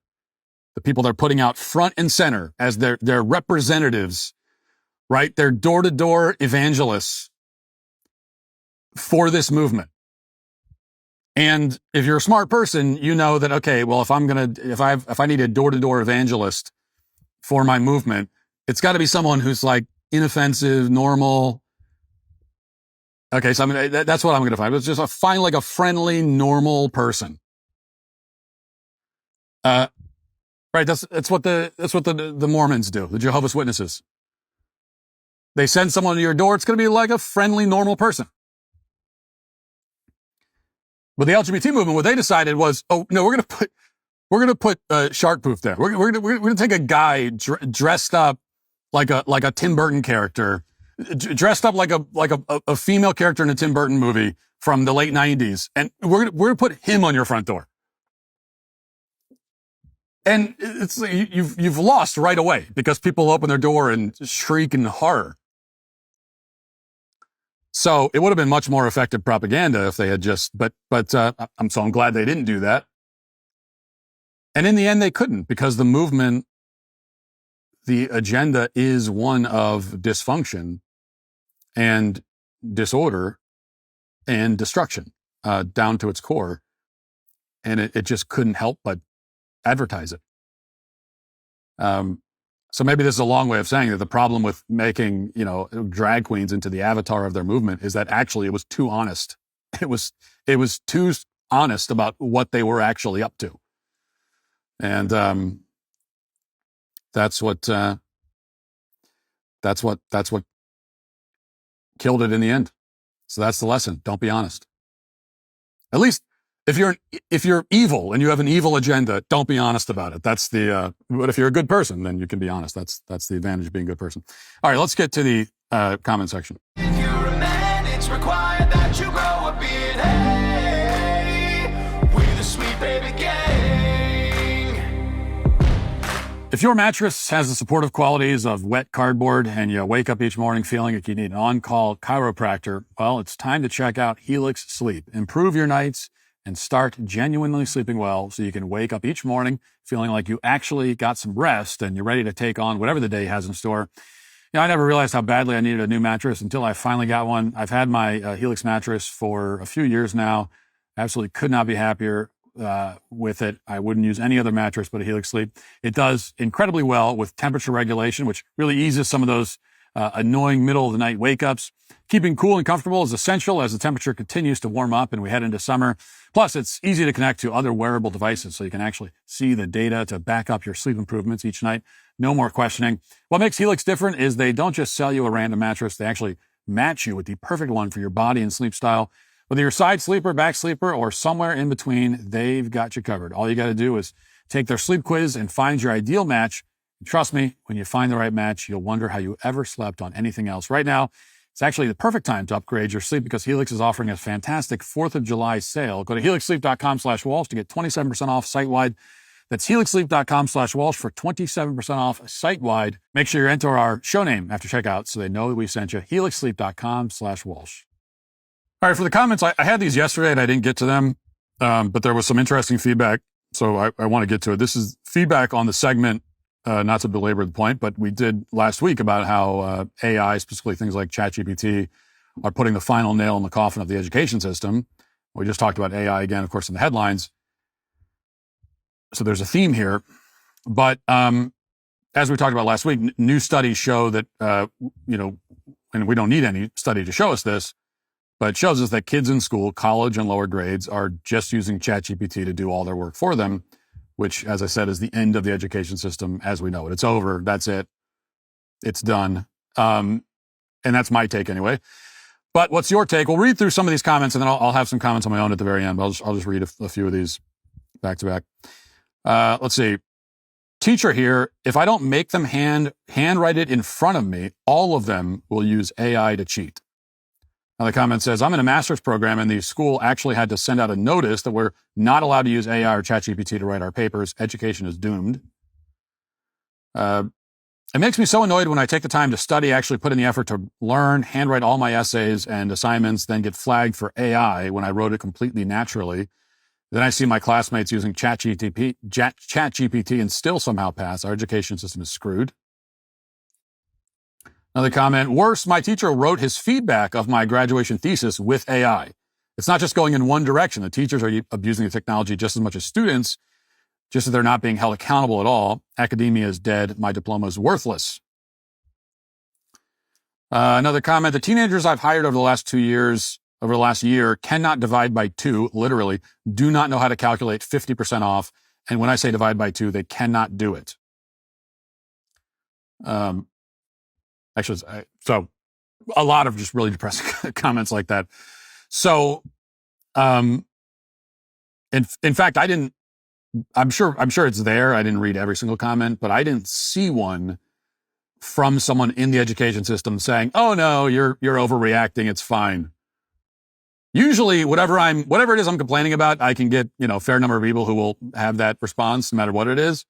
the people they're putting out front and center as their representatives, right? They're door-to-door evangelists for this movement. And if you're a smart person, you know that, okay, well, if I need a door-to-door evangelist for my movement, it's got to be someone who's like inoffensive, normal. Okay, so that's what I'm going to find. It's just find like a friendly, normal person. Right. That's what the Mormons do. The Jehovah's Witnesses. They send someone to your door. It's going to be like a friendly, normal person. But the LGBT movement, what they decided was, oh no, we're going to put Sharkpoof there. We're going to take a guy dressed up like a Tim Burton character, dressed up like a female character in a Tim Burton movie from the late 90s, and we're going to put him on your front door. And it's you've lost right away because people open their door and shriek in horror. So it would have been much more effective propaganda if they had just, but I'm glad they didn't do that. And in the end, they couldn't because the movement, the agenda is one of dysfunction and disorder and destruction down to its core. And it just couldn't help but advertise it. So maybe this is a long way of saying that the problem with making, drag queens into the avatar of their movement is that actually it was too honest. It was too honest about what they were actually up to. And that's what killed it in the end. So that's the lesson. Don't be honest. At least if you're evil and you have an evil agenda, don't be honest about it. That's but if you're a good person, then you can be honest. That's the advantage of being a good person. All right, let's get to the comment section. If you're a man, it's required that you grow a beard. Hey, we're the Sweet Baby Gang. If your mattress has the supportive qualities of wet cardboard and you wake up each morning feeling like you need an on-call chiropractor, well, it's time to check out Helix Sleep. Improve your nights and start genuinely sleeping well so you can wake up each morning feeling like you actually got some rest and you're ready to take on whatever the day has in store. I never realized how badly I needed a new mattress until I finally got one. I've had my Helix mattress for a few years now. Absolutely could not be happier with it. I wouldn't use any other mattress but a Helix Sleep. It does incredibly well with temperature regulation, which really eases some of those annoying middle of the night wake ups. Keeping cool and comfortable is essential as the temperature continues to warm up and we head into summer. Plus, it's easy to connect to other wearable devices so you can actually see the data to back up your sleep improvements each night. No more questioning. What makes Helix different is they don't just sell you a random mattress. They actually match you with the perfect one for your body and sleep style. Whether you're a side sleeper, back sleeper, or somewhere in between, they've got you covered. All you got to do is take their sleep quiz and find your ideal match. And trust me, when you find the right match, you'll wonder how you ever slept on anything else. Right now, it's actually the perfect time to upgrade your sleep because Helix is offering a fantastic 4th of July sale. Go to helixsleep.com/Walsh to get 27% off site-wide. That's helixsleep.com/Walsh for 27% off site-wide. Make sure you enter our show name after checkout so they know that we sent you. helixsleep.com/Walsh. All right, for the comments, I had these yesterday and I didn't get to them, but there was some interesting feedback, so I want to get to it. This is feedback on the segment, not to belabor the point, but we did last week about how AI, specifically things like ChatGPT, are putting the final nail in the coffin of the education system. We just talked about AI again, of course, in the headlines. So there's a theme here. But as we talked about last week, new studies show that, and we don't need any study to show us this, but it shows us that kids in school, college and lower grades, are just using ChatGPT to do all their work for them, which, as I said, is the end of the education system as we know it. It's over. That's it. It's done. And that's my take anyway. But what's your take? We'll read through some of these comments, and then I'll have some comments on my own at the very end. But I'll just read a few of these back to back. Let's see. Teacher here, if I don't make them handwrite it in front of me, all of them will use AI to cheat. Now the comment says, I'm in a master's program and the school actually had to send out a notice that we're not allowed to use AI or ChatGPT to write our papers. Education is doomed. It makes me so annoyed when I take the time to study, actually put in the effort to learn, handwrite all my essays and assignments, then get flagged for AI when I wrote it completely naturally. Then I see my classmates using ChatGPT and still somehow pass. Our education system is screwed. Another comment, worse, my teacher wrote his feedback of my graduation thesis with AI. It's not just going in one direction. The teachers are abusing the technology just as much as students, just as they're not being held accountable at all. Academia is dead. My diploma is worthless. Another comment, the teenagers I've hired over the last year, cannot divide by 2, literally, do not know how to calculate 50% off. And when I say divide by 2, they cannot do it. Actually, so a lot of just really depressing comments like that. So, in fact, I'm sure it's there. I didn't read every single comment, but I didn't see one from someone in the education system saying, oh no, you're overreacting. It's fine. Usually whatever it is I'm complaining about, I can get, a fair number of people who will have that response no matter what it is.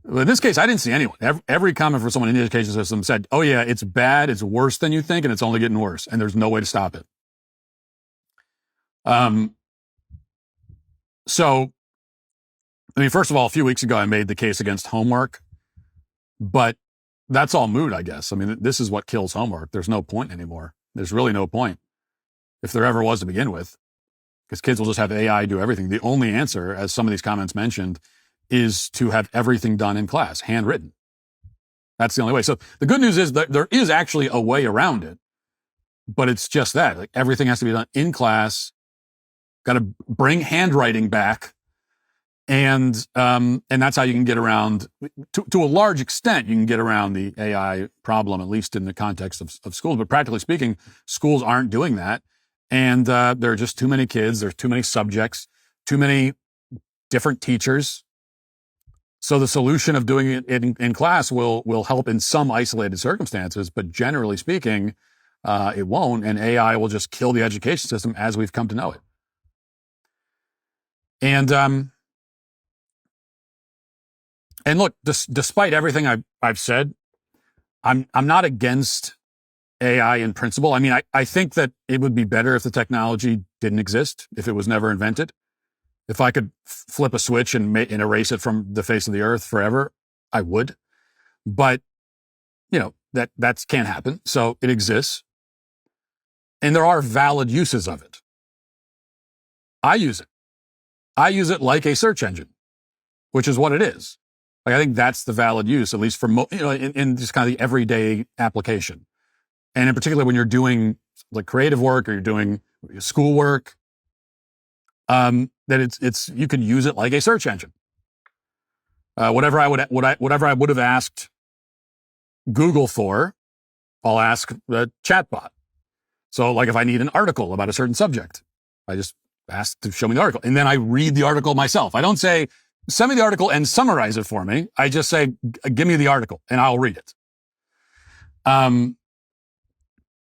Well, in this case, I didn't see anyone. Every comment from someone in the education system said, oh yeah, it's bad, it's worse than you think, and it's only getting worse, and there's no way to stop it. So, I mean, first of all, a few weeks ago, I made the case against homework, but that's all moot, I guess. I mean, this is what kills homework. There's no point anymore. There's really no point, if there ever was to begin with, because kids will just have AI do everything. The only answer, as some of these comments mentioned, is to have everything done in class, handwritten. That's the only way. So the good news is that there is actually a way around it, but it's just that. Like, everything has to be done in class. Got to bring handwriting back. And that's how you can get around, to a large extent, you can get around the AI problem, at least in the context of schools. But practically speaking, schools aren't doing that. And there are just too many kids. There's too many subjects, too many different teachers. So the solution of doing it in class will help in some isolated circumstances, but generally speaking, it won't. And AI will just kill the education system as we've come to know it. And look, despite everything I've said, I'm not against AI in principle. I mean, I think that it would be better if the technology didn't exist, if it was never invented. If I could flip a switch and erase it from the face of the earth forever, I would. But, you know, that can't happen. So it exists. And there are valid uses of it. I use it. I use it like a search engine, which is what it is. Like, I think that's the valid use, at least for, in just kind of the everyday application. And in particular, when you're doing like creative work or you're doing schoolwork, that it's you can use it like a search engine. Whatever I would have asked Google for, I'll ask the chatbot. So, like, if I need an article about a certain subject, I just ask to show me the article, and then I read the article myself. I don't say, send me the article and summarize it for me. I just say, give me the article and I'll read it.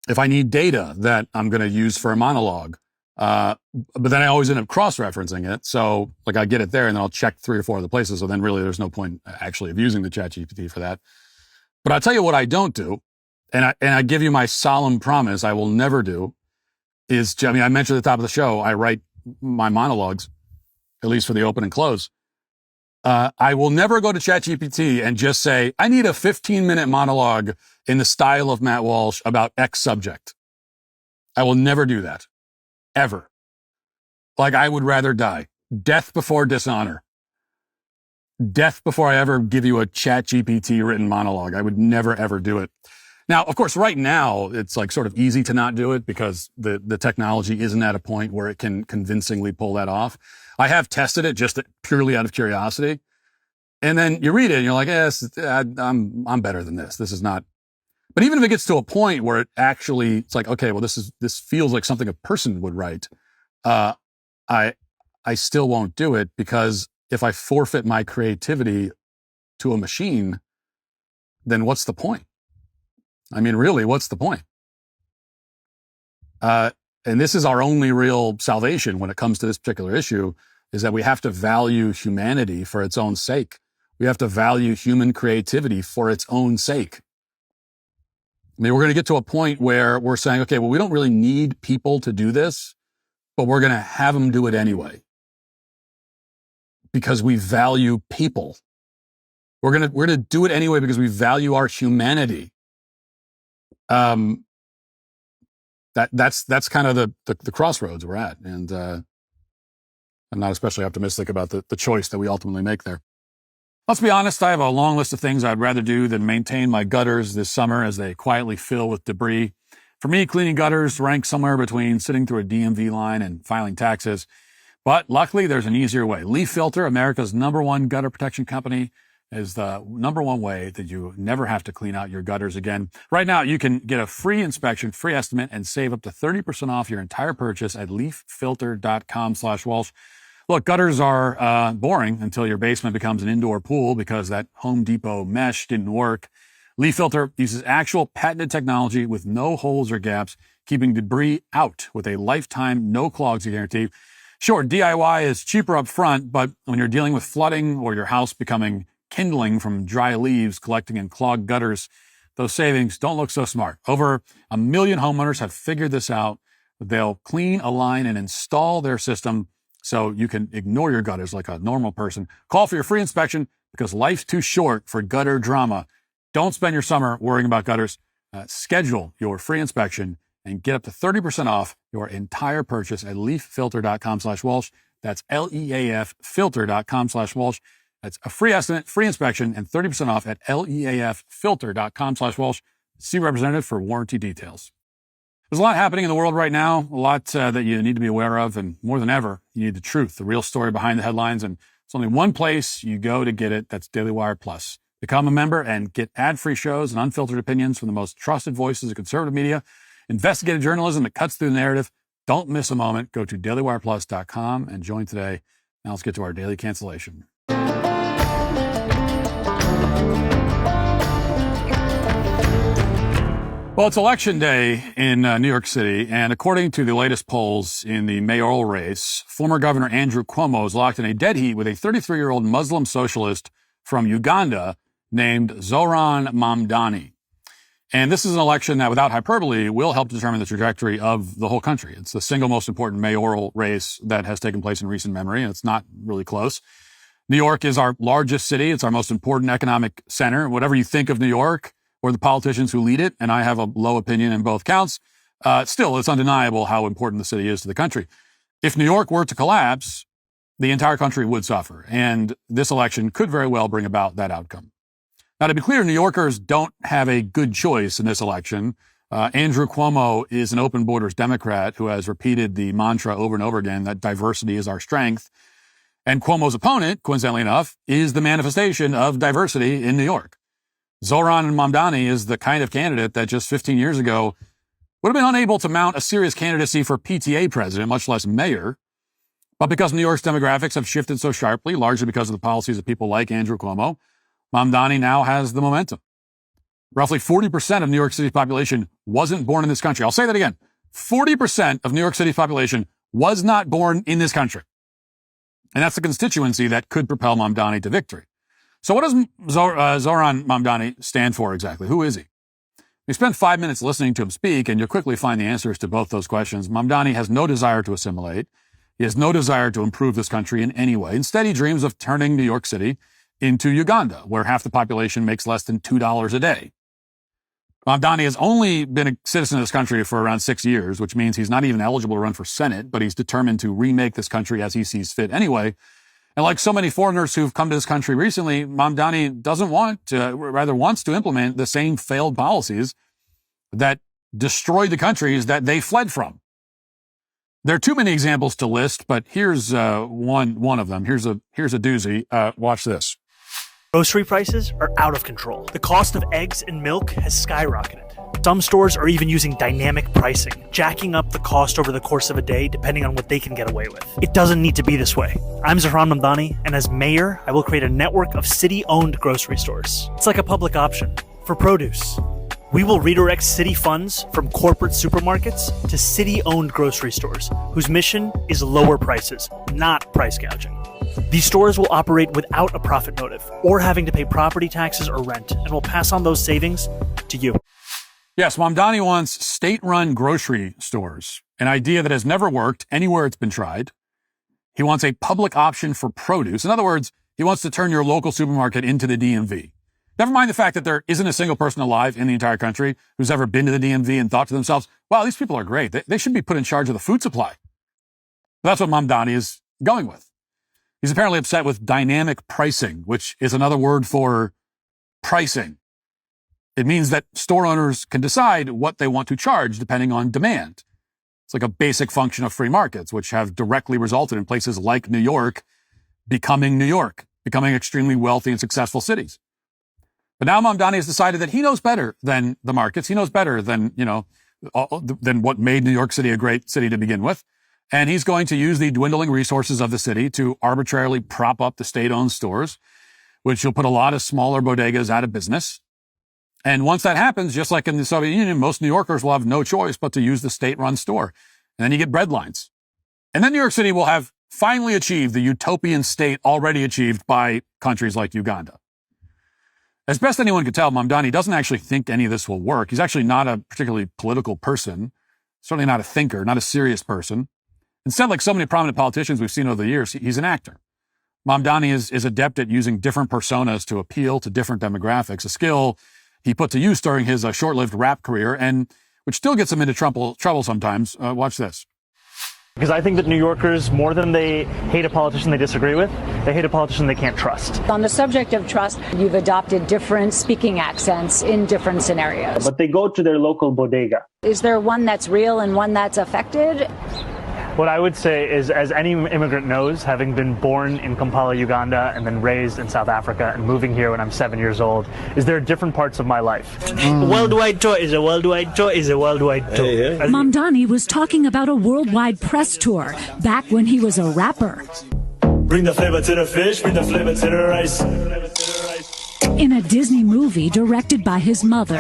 If I need data that I'm going to use for a monologue, but then I always end up cross-referencing it. So, like, I get it there and then I'll check 3 or 4 other places. So then really there's no point actually of using the ChatGPT for that. But I'll tell you what I don't do. And I give you my solemn promise I will never do is, I mean, I mentioned at the top of the show, I write my monologues, at least for the open and close. I will never go to ChatGPT and just say, I need a 15-minute monologue in the style of Matt Walsh about X subject. I will never do that. Ever. Like, I would rather die. Death before dishonor. Death before I ever give you a ChatGPT written monologue. I would never, ever do it. Now, of course, right now, it's like sort of easy to not do it because the technology isn't at a point where it can convincingly pull that off. I have tested it just purely out of curiosity. And then you read it and you're like, yes, I'm better than this. This is not. But even if it gets to a point where it actually, it's like, okay, well, this feels like something a person would write. I still won't do it because if I forfeit my creativity to a machine, then what's the point? I mean, really, what's the point? And this is our only real salvation when it comes to this particular issue, is that we have to value humanity for its own sake. We have to value human creativity for its own sake. I mean, we're going to get to a point where we're saying, okay, well, we don't really need people to do this, but we're going to have them do it anyway because we value people. We're going to do it anyway because we value our humanity. That's kind of the crossroads we're at. And, I'm not especially optimistic about the choice that we ultimately make there. Let's be honest, I have a long list of things I'd rather do than maintain my gutters this summer as they quietly fill with debris. For me, cleaning gutters ranks somewhere between sitting through a DMV line and filing taxes. But luckily, there's an easier way. Leaf Filter, America's #1 gutter protection company, is the #1 way that you never have to clean out your gutters again. Right now, you can get a free inspection, free estimate, and save up to 30% off your entire purchase at leaffilter.com/Walsh. Look, gutters are boring until your basement becomes an indoor pool because that Home Depot mesh didn't work. Leaf Filter uses actual patented technology with no holes or gaps, keeping debris out with a lifetime no clogs guarantee. Sure, DIY is cheaper up front, but when you're dealing with flooding or your house becoming kindling from dry leaves collecting in clogged gutters, those savings don't look so smart. Over 1 million homeowners have figured this out. They'll clean, align, and install their system so you can ignore your gutters like a normal person. Call for your free inspection because life's too short for gutter drama. Don't spend your summer worrying about gutters. Schedule your free inspection and get up to 30% off your entire purchase at leaffilter.com/Walsh. That's leaffilter.com/Walsh. That's a free estimate, free inspection, and 30% off at leaffilter.com/Walsh. See representative for warranty details. There's a lot happening in the world right now, a lot that you need to be aware of, and more than ever, you need the truth, the real story behind the headlines, and it's only one place you go to get it. That's Daily Wire Plus. Become a member and get ad-free shows and unfiltered opinions from the most trusted voices of conservative media, investigative journalism that cuts through the narrative. Don't miss a moment. Go to dailywireplus.com and join today. Now let's get to our daily cancellation. Well, it's election day in New York City, and according to the latest polls in the mayoral race, former Governor Andrew Cuomo is locked in a dead heat with a 33-year-old Muslim socialist from Uganda named Zohran Mamdani. And this is an election that, without hyperbole, will help determine the trajectory of the whole country. It's the single most important mayoral race that has taken place in recent memory, and it's not really close. New York is our largest city. It's our most important economic center. Whatever you think of New York or the politicians who lead it, and I have a low opinion in both counts, still, it's undeniable how important the city is to the country. If New York were to collapse, the entire country would suffer, and this election could very well bring about that outcome. Now, to be clear, New Yorkers don't have a good choice in this election. Andrew Cuomo is an open borders Democrat who has repeated the mantra over and over again that diversity is our strength. And Cuomo's opponent, coincidentally enough, is the manifestation of diversity in New York. Zohran Mamdani is the kind of candidate that just 15 years ago would have been unable to mount a serious candidacy for PTA president, much less mayor. But because New York's demographics have shifted so sharply, largely because of the policies of people like Andrew Cuomo, Mamdani now has the momentum. Roughly 40% of New York City's population wasn't born in this country. I'll say that again. 40% of New York City's population was not born in this country. And that's the constituency that could propel Mamdani to victory. So what does Zohran Mamdani stand for exactly? Who is he? You spend 5 minutes listening to him speak, and you'll quickly find the answers to both those questions. Mamdani has no desire to assimilate. He has no desire to improve this country in any way. Instead, he dreams of turning New York City into Uganda, where half the population makes less than $2 a day. Mamdani has only been a citizen of this country for around 6 years, which means he's not even eligible to run for Senate, but he's determined to remake this country as he sees fit anyway. And like so many foreigners who've come to this country recently, Mamdani wants to implement the same failed policies that destroyed the countries that they fled from. There are too many examples to list, but here's one of them. Here's a doozy. Watch this. Grocery prices are out of control. The cost of eggs and milk has skyrocketed. Some stores are even using dynamic pricing, jacking up the cost over the course of a day depending on what they can get away with. It doesn't need to be this way. I'm Zohran Mamdani, and as mayor, I will create a network of city-owned grocery stores. It's like a public option for produce. We will redirect city funds from corporate supermarkets to city-owned grocery stores, whose mission is lower prices, not price gouging. These stores will operate without a profit motive or having to pay property taxes or rent, and will pass on those savings to you. Yes, Mamdani wants state-run grocery stores, an idea that has never worked anywhere it's been tried. He wants a public option for produce. In other words, he wants to turn your local supermarket into the DMV. Never mind the fact that there isn't a single person alive in the entire country who's ever been to the DMV and thought to themselves, wow, these people are great. They should be put in charge of the food supply. That's what Mamdani is going with. He's apparently upset with dynamic pricing, which is another word for pricing. It means that store owners can decide what they want to charge depending on demand. It's like a basic function of free markets, which have directly resulted in places like New York becoming extremely wealthy and successful cities. But now Mamdani has decided that he knows better than the markets. He knows better than, than what made New York City a great city to begin with. And he's going to use the dwindling resources of the city to arbitrarily prop up the state-owned stores, which will put a lot of smaller bodegas out of business. And once that happens, just like in the Soviet Union, most New Yorkers will have no choice but to use the state-run store. And then you get bread lines. And then New York City will have finally achieved the utopian state already achieved by countries like Uganda. As best anyone could tell, Mamdani doesn't actually think any of this will work. He's actually not a particularly political person, certainly not a thinker, not a serious person. Instead, like so many prominent politicians we've seen over the years, he's an actor. Mamdani is adept at using different personas to appeal to different demographics, a skill he put to use during his short-lived rap career, and which still gets him into trouble sometimes. Watch this. Because I think that New Yorkers, more than they hate a politician they disagree with, they hate a politician they can't trust. On the subject of trust, you've adopted different speaking accents in different scenarios. But they go to their local bodega. Is there one that's real and one that's affected? What I would say is, as any immigrant knows, having been born in Kampala, Uganda, and then raised in South Africa and moving here when I'm 7 years old, is there are different parts of my life. Worldwide tour is a worldwide tour is a worldwide tour. Mamdani was talking about a worldwide press tour back when he was a rapper. Bring the flavor to the fish, bring the flavor to the rice. In a Disney movie directed by his mother.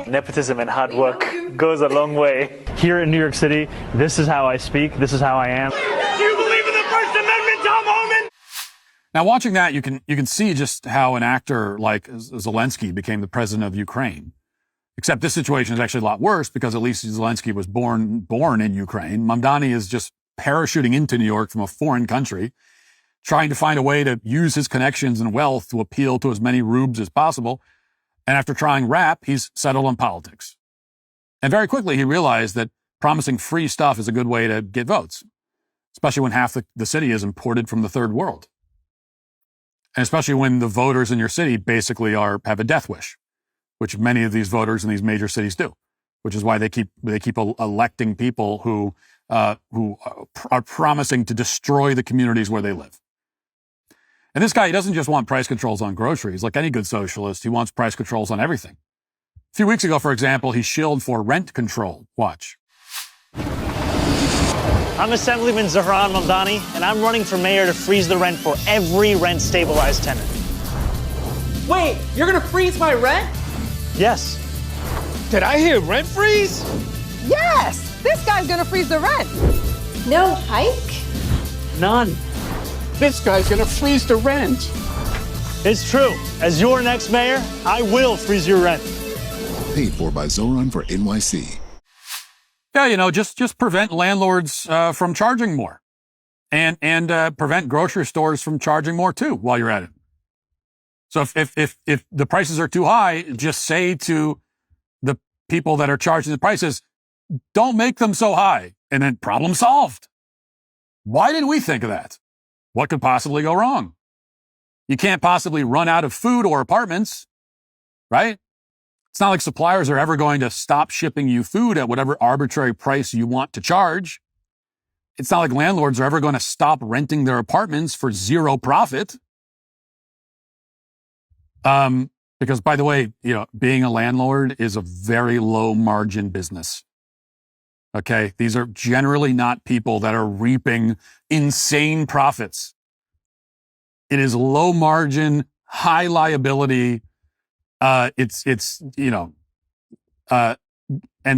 Nepotism and hard work goes a long way. Here in New York City, this is how I speak, this is how I am. Do you believe in the First Amendment, Tom Homan? Now, watching that, you can see just how an actor like Zelensky became the president of Ukraine. Except this situation is actually a lot worse because at least Zelensky was born in Ukraine. Mamdani is just parachuting into New York from a foreign country, trying to find a way to use his connections and wealth to appeal to as many rubes as possible. And after trying rap, he's settled on politics. And very quickly, he realized that promising free stuff is a good way to get votes, especially when half the city is imported from the third world. And especially when the voters in your city basically have a death wish, which many of these voters in these major cities do, which is why they keep electing people who are promising to destroy the communities where they live. And this guy, he doesn't just want price controls on groceries. Like any good socialist, he wants price controls on everything. A few weeks ago, for example, he shilled for rent control. Watch. I'm Assemblyman Zohran Mamdani, and I'm running for mayor to freeze the rent for every rent-stabilized tenant. Wait, you're gonna freeze my rent? Yes. Did I hear rent freeze? Yes! This guy's gonna freeze the rent. No hike? None. This guy's gonna freeze the rent. It's true. As your next mayor, I will freeze your rent. Paid for by Zohran for NYC. Yeah, just prevent landlords from charging more, and prevent grocery stores from charging more too while you're at it. So if the prices are too high, just say to the people that are charging the prices, don't make them so high, and then problem solved. Why didn't we think of that? What could possibly go wrong? You can't possibly run out of food or apartments, right? It's not like suppliers are ever going to stop shipping you food at whatever arbitrary price you want to charge. It's not like landlords are ever going to stop renting their apartments for zero profit. Because by the way, being a landlord is a very low margin business. Okay. These are generally not people that are reaping insane profits. It is low margin, high liability. And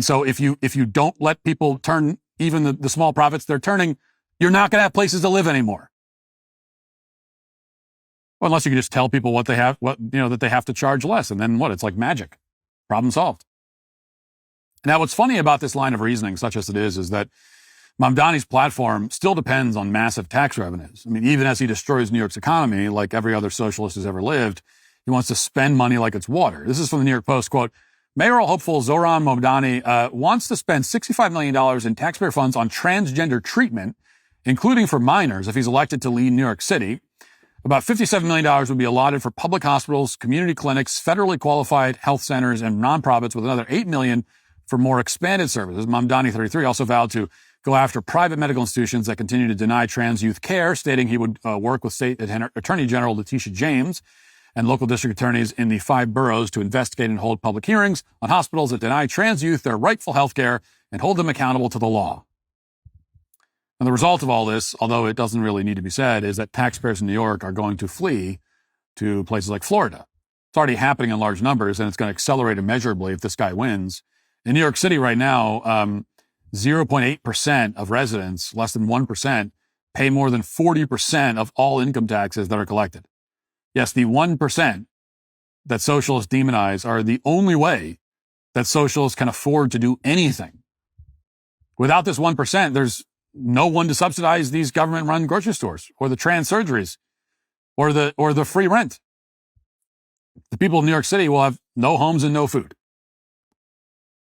so if you don't let people turn even the small profits they're turning, you're not going to have places to live anymore. Well, unless you can just tell people that they have to charge less. And then it's like magic. Problem solved. Now, what's funny about this line of reasoning, such as it is that Mamdani's platform still depends on massive tax revenues. I mean, even as he destroys New York's economy, like every other socialist who's ever lived, he wants to spend money like it's water. This is from the New York Post, quote, mayoral hopeful Zohran Mamdani wants to spend $65 million in taxpayer funds on transgender treatment, including for minors, if he's elected to lead New York City. About $57 million would be allotted for public hospitals, community clinics, federally qualified health centers, and nonprofits, with another $8 million for more expanded services. Mamdani, 33, also vowed to go after private medical institutions that continue to deny trans youth care, stating he would work with State Attorney General Letitia James and local district attorneys in the 5 boroughs to investigate and hold public hearings on hospitals that deny trans youth their rightful health care and hold them accountable to the law. And the result of all this, although it doesn't really need to be said, is that taxpayers in New York are going to flee to places like Florida. It's already happening in large numbers, and it's going to accelerate immeasurably if this guy wins. In New York City right now, 0.8% of residents, less than 1%, pay more than 40% of all income taxes that are collected. Yes, the 1% that socialists demonize are the only way that socialists can afford to do anything. Without this 1%, there's no one to subsidize these government-run grocery stores or the trans surgeries or the free rent. The people of New York City will have no homes and no food.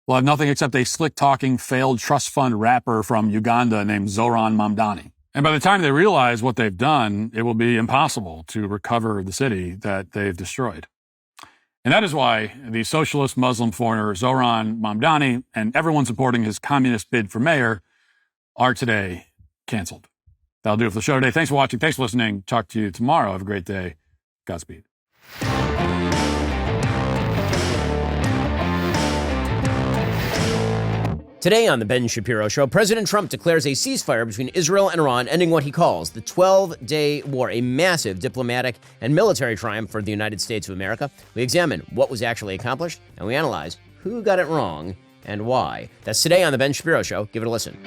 We'll have nothing except a slick-talking, failed trust fund rapper from Uganda named Zohran Mamdani. And by the time they realize what they've done, it will be impossible to recover the city that they've destroyed. And that is why the socialist Muslim foreigner Zohran Mamdani and everyone supporting his communist bid for mayor are today canceled. That'll do it for the show today. Thanks for watching. Thanks for listening. Talk to you tomorrow. Have a great day. Godspeed. Today on The Ben Shapiro Show, President Trump declares a ceasefire between Israel and Iran, ending what he calls the 12-day war, a massive diplomatic and military triumph for the United States of America. We examine what was actually accomplished, and we analyze who got it wrong and why. That's today on The Ben Shapiro Show. Give it a listen.